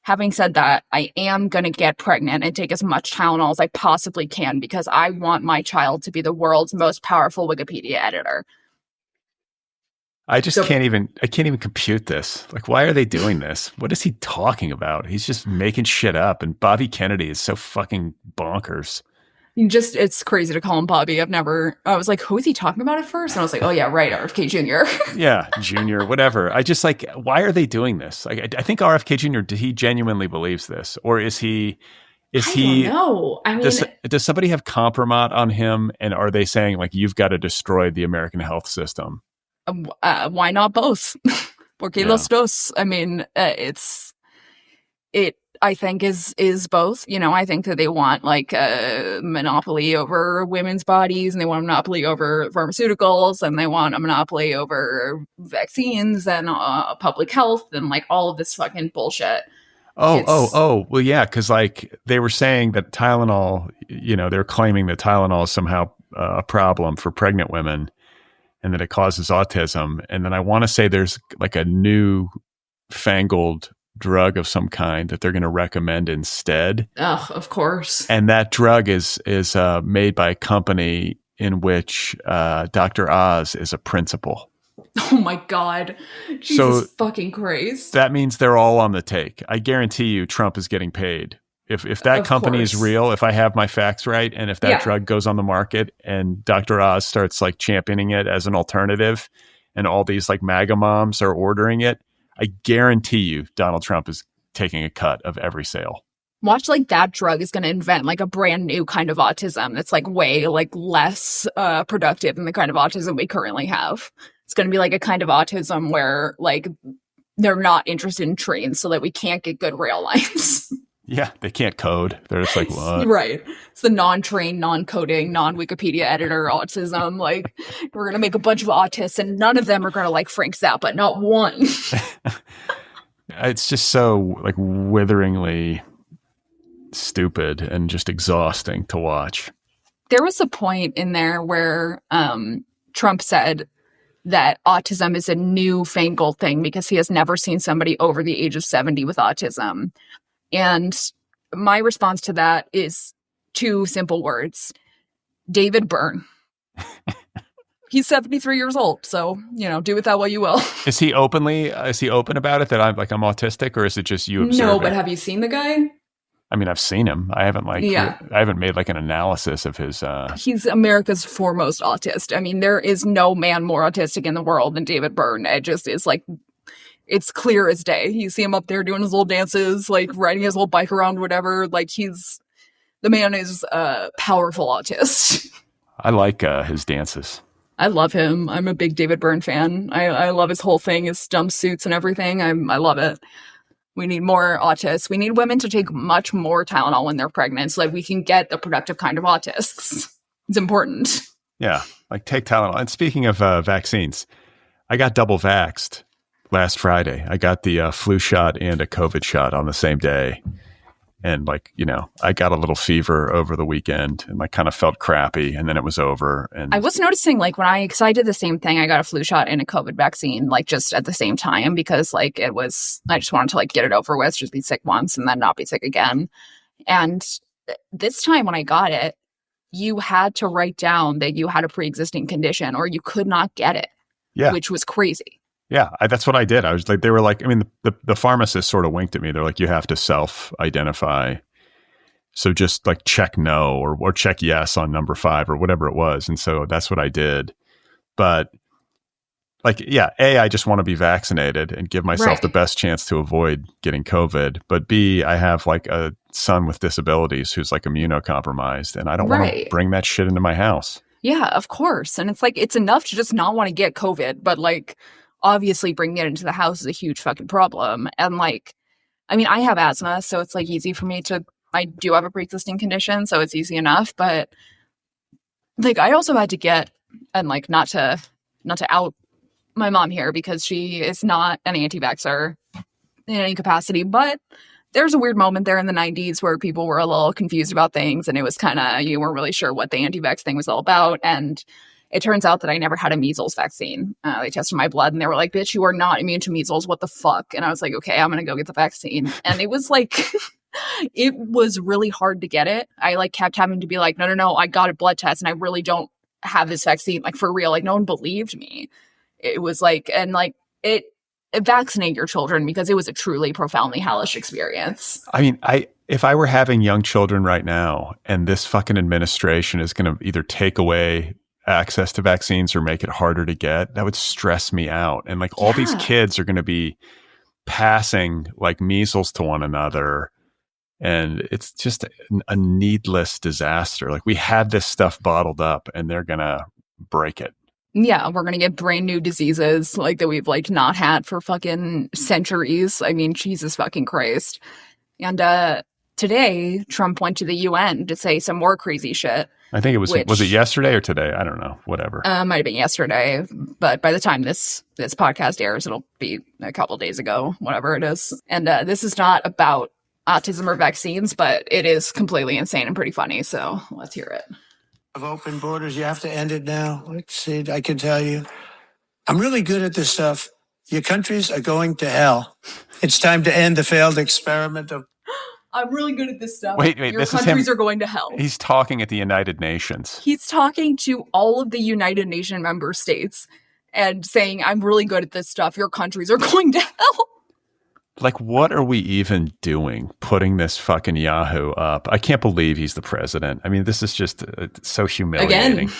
Having said that, I am going to get pregnant and take as much Tylenol as I possibly can because I want my child to be the world's most powerful Wikipedia editor. I can't even compute this. Like, why are they doing this? What is he talking about? He's just making shit up. And Bobby Kennedy is so fucking bonkers. It's crazy to call him Bobby. I was like, who is he talking about at first? And I was like, oh yeah, right, RFK Jr. Yeah, Jr., whatever. I just like, why are they doing this? Like, I think RFK Jr., he genuinely believes this? Or is he... I don't know. I mean, does somebody have compromat on him? And are they saying, like, you've got to destroy the American health system? Why not both? Porque los dos. I mean, I think is both. You know, I think that they want like a monopoly over women's bodies, and they want a monopoly over pharmaceuticals, and they want a monopoly over vaccines and public health and like all of this fucking bullshit. Well, yeah, because like they were saying that Tylenol, you know, they're claiming that Tylenol is somehow a problem for pregnant women and that it causes autism. And then I want to say there's like a new fangled drug of some kind that they're going to recommend instead. Oh, of course. And that drug is made by a company in which Dr. Oz is a principal. Oh my God. Jesus fucking Christ. That means they're all on the take. I guarantee you Trump is getting paid If that Of company is course. real, if I have my facts right, and if that Yeah. drug goes on the market and Dr. Oz starts like championing it as an alternative and all these like MAGA moms are ordering it, I guarantee you Donald Trump is taking a cut of every sale. Watch, like, that drug is going to invent like a brand new kind of autism that's like way like less productive than the kind of autism we currently have. It's going to be like a kind of autism where like they're not interested in trains so that we can't get good rail lines. Yeah, they can't code. They're just like, what? Right. It's the non-trained, non-coding, non-Wikipedia editor autism. Like, we're going to make a bunch of autists and none of them are going to like Frank Zappa, not one. It's just so like witheringly stupid and just exhausting to watch. There was a point in there where Trump said that autism is a newfangled thing because he has never seen somebody over the age of 70 with autism. And my response to that is two simple words: David Byrne. He's 73 years old, so, you know, do with that what you will. Is he open about it that I'm autistic, or is it just you observing? No, but have you seen the guy? I mean, I've seen him. I haven't I haven't made like an analysis of his. He's America's foremost autist. I mean, there is no man more autistic in the world than David Byrne. It just is like, it's clear as day. You see him up there doing his little dances, like riding his little bike around, whatever. Like, the man is a powerful autist. I like his dances. I love him. I'm a big David Byrne fan. I love his whole thing, his jumpsuits and everything. I love it. We need more autists. We need women to take much more Tylenol when they're pregnant so that we can get the productive kind of autists. It's important. Yeah, like take Tylenol. And speaking of vaccines, I got double vaxxed last Friday. I got the flu shot and a COVID shot on the same day. And like, you know, I got a little fever over the weekend and like kind of felt crappy, and then it was over. And I was noticing like because I did the same thing. I got a flu shot and a COVID vaccine like just at the same time because like I just wanted to like get it over with, just be sick once and then not be sick again. And this time when I got it, you had to write down that you had a pre-existing condition or you could not get it. Yeah. Which was crazy. Yeah, that's what I did. I was like, they were like, I mean, the pharmacist sort of winked at me. They're like, you have to self-identify. So just like check no or check yes on number 5 or whatever it was. And so that's what I did. But like, yeah, A, I just want to be vaccinated and give myself the best chance to avoid getting COVID. But B, I have like a son with disabilities who's like immunocompromised, and I don't want to bring that shit into my house. Yeah, of course. And it's like, it's enough to just not want to get COVID, but like, obviously bringing it into the house is a huge fucking problem. And like, I mean, I have asthma, so it's like easy for me I do have a pre-existing condition, so it's easy enough. But like, I also had to get, and like, not to out my mom here because she is not an anti-vaxxer in any capacity, but there's a weird moment there in the 90s where people were a little confused about things, and it was kind of, you weren't really sure what the anti-vax thing was all about. And it turns out that I never had a measles vaccine. They tested my blood and they were like, bitch, you are not immune to measles. What the fuck? And I was like, okay, I'm going to go get the vaccine. And it was like, it was really hard to get it. I like kept having to be like, no, I got a blood test and I really don't have this vaccine. Like for real, like no one believed me. It was like, and like vaccinate your children because it was a truly profoundly hellish experience. I mean, if I were having young children right now and this fucking administration is going to either take away access to vaccines or make it harder to get, that would stress me out. And like all these kids are going to be passing like measles to one another, and it's just a needless disaster. Like we had this stuff bottled up and they're going to break it. Yeah, we're going to get brand new diseases like that we've like not had for fucking centuries. I mean, Jesus fucking Christ. And today Trump went to the UN to say some more crazy shit. I think it was it yesterday or today? I don't know. Whatever. Might have been yesterday, but by the time this podcast airs, it'll be a couple days ago, whatever it is. And this is not about autism or vaccines, but it is completely insane and pretty funny. So let's hear it. Of open borders, you have to end it now. Let's see. I can tell you, I'm really good at this stuff. Your countries are going to hell. It's time to end the failed experiment of. I'm really good at this stuff. Wait, your countries are going to hell. He's talking at the United Nations. He's talking to all of the United Nations member states and saying, I'm really good at this stuff. Your countries are going to hell. Like, what are we even doing putting this fucking Yahoo up? I can't believe he's the president. I mean, this is just so humiliating. Again.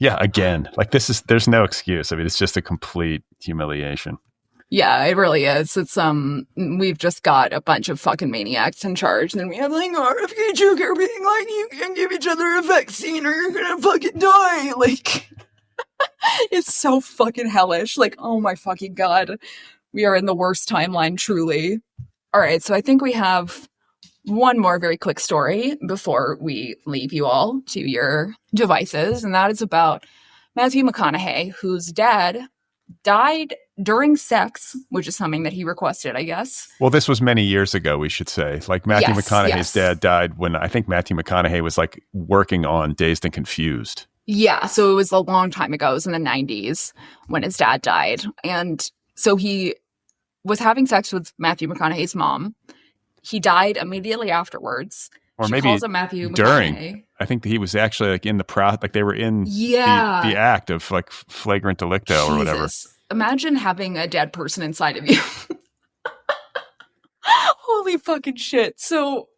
Yeah, again. Like, there's no excuse. I mean, it's just a complete humiliation. Yeah, it really is. It's we've just got a bunch of fucking maniacs in charge, and then we have like RFK Jr. being like, you can give each other a vaccine or you're gonna fucking die. Like, it's so fucking hellish. Like, oh my fucking god, we are in the worst timeline, truly. All right, so I think we have one more very quick story before we leave you all to your devices, and that is about Matthew McConaughey, whose dad died during sex, which is something that he requested, I guess. Well, this was many years ago, we should say. Like, Matthew McConaughey's dad died when I think Matthew McConaughey was like working on Dazed and Confused. Yeah, so it was a long time ago. It was in the 90s when his dad died. And so he was having sex with Matthew McConaughey's mom. He died immediately afterwards. Or she maybe calls him Matthew during. McConaughey. I think that he was actually like in the like they were in the act of like flagrant delicto or whatever. Imagine having a dead person inside of you. Holy fucking shit. So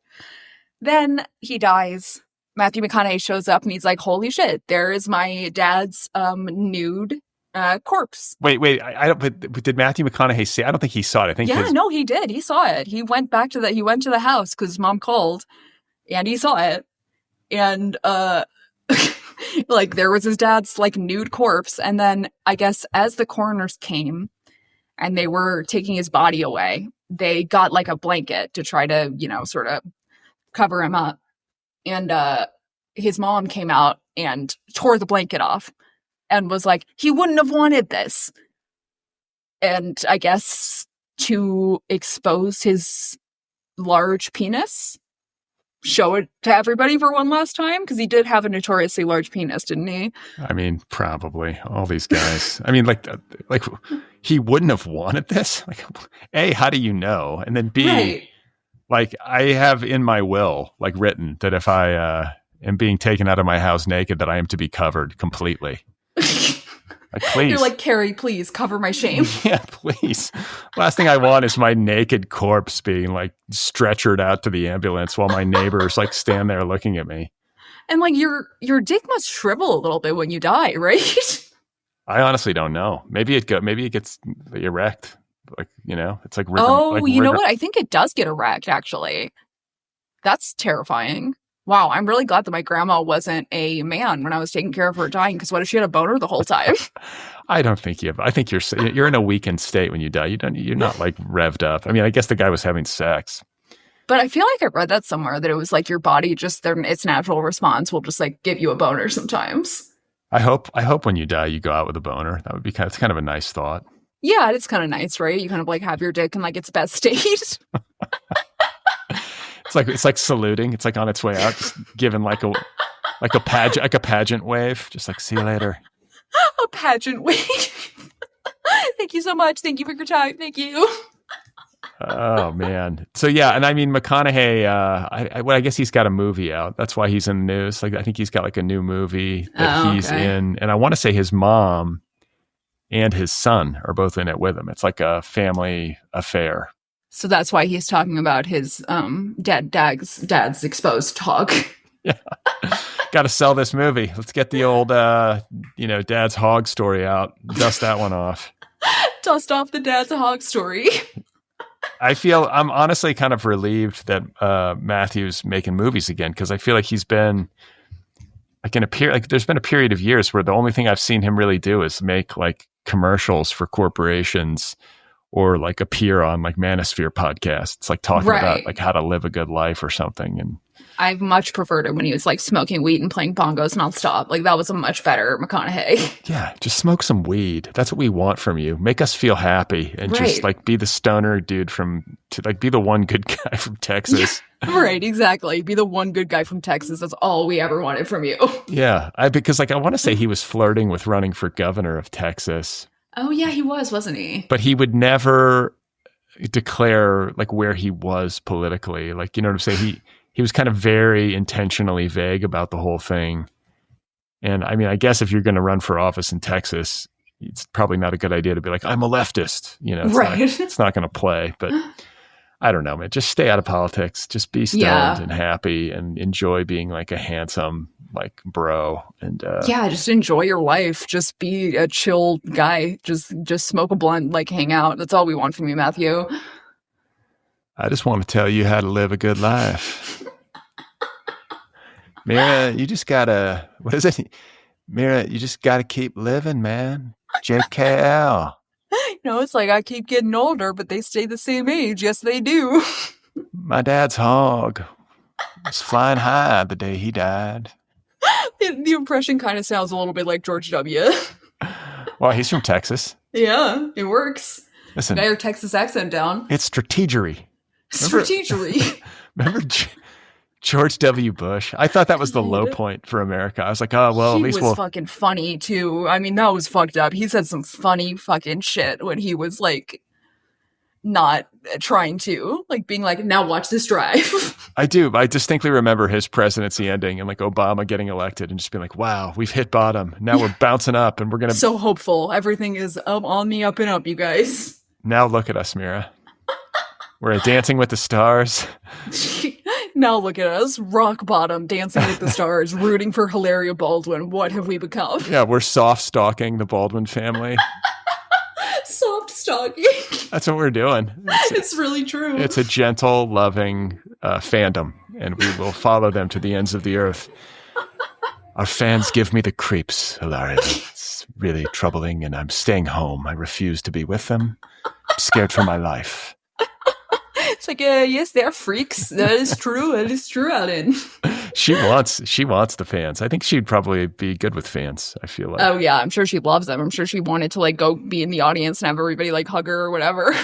then he dies. Matthew McConaughey shows up and he's like, holy shit, there is my dad's nude corpse. Wait, but did Matthew McConaughey see? I don't think he saw it. I think no, he did. He saw it. He went to the house because mom called and he saw it. And like there was his dad's like nude corpse. And then I guess as the coroners came and they were taking his body away, they got like a blanket to try to, sort of cover him up. And his mom came out and tore the blanket off and was like, he wouldn't have wanted this. And I guess to expose his large penis, show it to everybody for one last time, because he did have a notoriously large penis, didn't he? I mean, probably all these guys. I mean, like he wouldn't have wanted this. Like, A, how do you know? And then B, right. Like I have in my will, like written that if I am being taken out of my house naked, that I am to be covered completely. Like, please. You're like, Carrie, please cover my shame. Yeah, please. Last thing I want is my naked corpse being like stretchered out to the ambulance while my neighbors like stand there looking at me. And like your dick must shrivel a little bit when you die, right? I honestly don't know. Maybe it gets erect. Like, it's like you know what? I think it does get erect, actually. That's terrifying. Wow, I'm really glad that my grandma wasn't a man when I was taking care of her dying, because what if she had a boner the whole time? I don't think you have. I think you're in a weakened state when you die. You're not like revved up. I mean, I guess the guy was having sex. But I feel like I read that somewhere, that it was like your body its natural response will just like give you a boner sometimes. I hope when you die, you go out with a boner. That would be it's kind of a nice thought. Yeah, it's kind of nice, right? You kind of like have your dick in like its best state. It's like saluting. It's like on its way out, just giving like a pageant wave. Just like, see you later. A pageant wave. Thank you so much. Thank you for your time. Thank you. Oh man. So yeah, and I mean McConaughey. I guess he's got a movie out. That's why he's in the news. Like I think he's got like a new movie that he's in, and I want to say his mom and his son are both in it with him. It's like a family affair. So that's why he's talking about his dad's exposed hog. Yeah. Got to sell this movie. Let's get the old, dad's hog story out. Dust that one off. Dust off the dad's hog story. I'm honestly kind of relieved that Matthew's making movies again, because I feel like he's been there's been a period of years where the only thing I've seen him really do is make like commercials for corporations or like appear on like Manosphere podcasts, like talking about like how to live a good life or something. And I've much preferred it when he was like smoking weed and playing bongos nonstop. Like that was a much better McConaughey. Yeah, just smoke some weed. That's what we want from you. Make us feel happy and just like be the stoner dude be the one good guy from Texas. Right, exactly. Be the one good guy from Texas. That's all we ever wanted from you. Yeah, because like I want to say he was flirting with running for governor of Texas. Oh yeah, he was, wasn't he? But he would never declare like where he was politically. Like, you know what I'm saying? He was kind of very intentionally vague about the whole thing. And I mean, I guess if you're going to run for office in Texas, it's probably not a good idea to be like, I'm a leftist. It's Right. it's not going to play. But I don't know, man. Just stay out of politics. Just be stoned and happy and enjoy being like a handsome like bro. And just enjoy your life. Just be a chill guy. Just smoke a blunt, like hang out. That's all we want from you, Matthew. I just want to tell you how to live a good life. Mira, you just gotta, what is it? Mira, you just gotta keep living, man. JKL. It's like I keep getting older, but they stay the same age. Yes, they do. My dad's hog was flying high the day he died. The impression kind of sounds a little bit like George W. Well, he's from Texas. Yeah, it works. Listen, got your Texas accent down. It's strategery. Strategery. Remember George W. Bush? I thought that was the low point for America. I was like, oh, well, at least we'll... He was fucking funny, too. I mean, that was fucked up. He said some funny fucking shit when he was, like, not trying to. Like, being like, now watch this drive. I do. I distinctly remember his presidency ending and, like, Obama getting elected and just being like, wow, we've hit bottom. Now we're bouncing up and we're going to... So hopeful. Everything is on the up and up, you guys. Now look at us, Mira. We're at Dancing with the Stars. Now look at us, rock bottom, Dancing with the Stars, rooting for Hilaria Baldwin. What have we become? Yeah, we're soft stalking the Baldwin family. Soft stalking. That's what we're doing. It's really true. It's a gentle, loving fandom, and we will follow them to the ends of the earth. Our fans give me the creeps, Hilaria. It's really troubling, and I'm staying home. I refuse to be with them. I'm scared for my life. It's like, yes, they're freaks. That is true. That is true, Alan. She wants the fans. I think she'd probably be good with fans, I feel like. Oh, yeah. I'm sure she loves them. I'm sure she wanted to, like, go be in the audience and have everybody, like, hug her or whatever.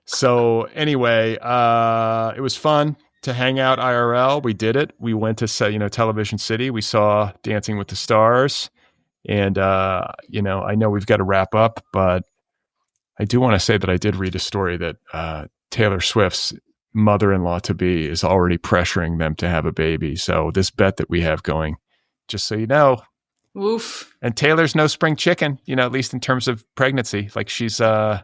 So, anyway, it was fun to hang out IRL. We did it. We went to, Television City. We saw Dancing with the Stars. And, I know we've got to wrap up, but I do want to say that I did read a story that Taylor Swift's mother-in-law-to-be is already pressuring them to have a baby. So this bet that we have going, just so you know. Oof. And Taylor's no spring chicken, at least in terms of pregnancy. Like she's, if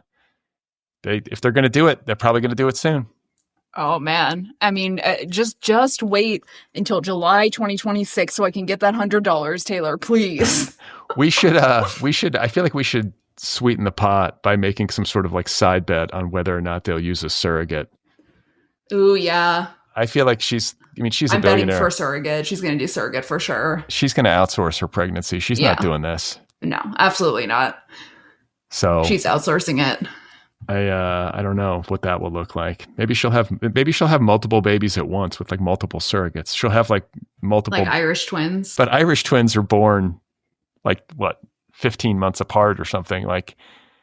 they're going to do it, they're probably going to do it soon. Oh, man. I mean, just wait until July 2026 so I can get that $100, Taylor, please. I feel like we should sweeten the pot by making some sort of like side bet on whether or not they'll use a surrogate. Ooh, yeah. I feel like she's a billionaire. I'm betting for surrogate. She's going to do surrogate for sure. She's going to outsource her pregnancy. She's not doing this. No, absolutely not. So she's outsourcing it. I don't know what that will look like. Maybe she'll have multiple babies at once with like multiple surrogates. She'll have like multiple like Irish twins. But Irish twins are born like what? 15 months apart or something like.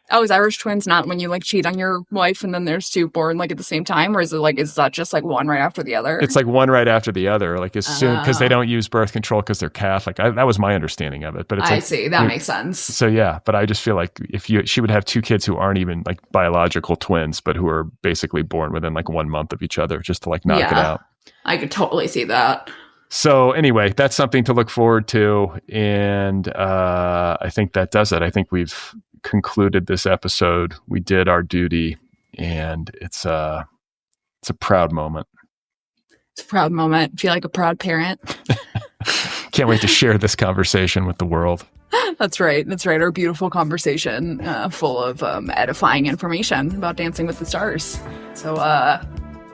Oh, is Irish twins not when you like cheat on your wife and then there's two born like at the same time? Or is that just like one right after the other? It's like one right after the other, like as soon, because they don't use birth control because they're Catholic. That was my understanding of it. But it's I see. That makes sense. So yeah, but I just feel like she would have two kids who aren't even like biological twins, but who are basically born within like 1 month of each other just to like knock it out. I could totally see that. So anyway, that's something to look forward to. And I think that does it. I think we've concluded this episode. We did our duty, and it's a proud moment. It's a proud moment. I feel like a proud parent. Can't wait to share this conversation with the world. That's right. Our beautiful conversation full of edifying information about Dancing with the Stars. So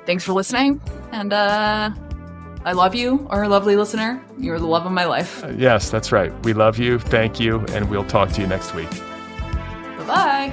thanks for listening. And I love you, our lovely listener. You're the love of my life. Yes, that's right. We love you. Thank you. And we'll talk to you next week. Bye-bye.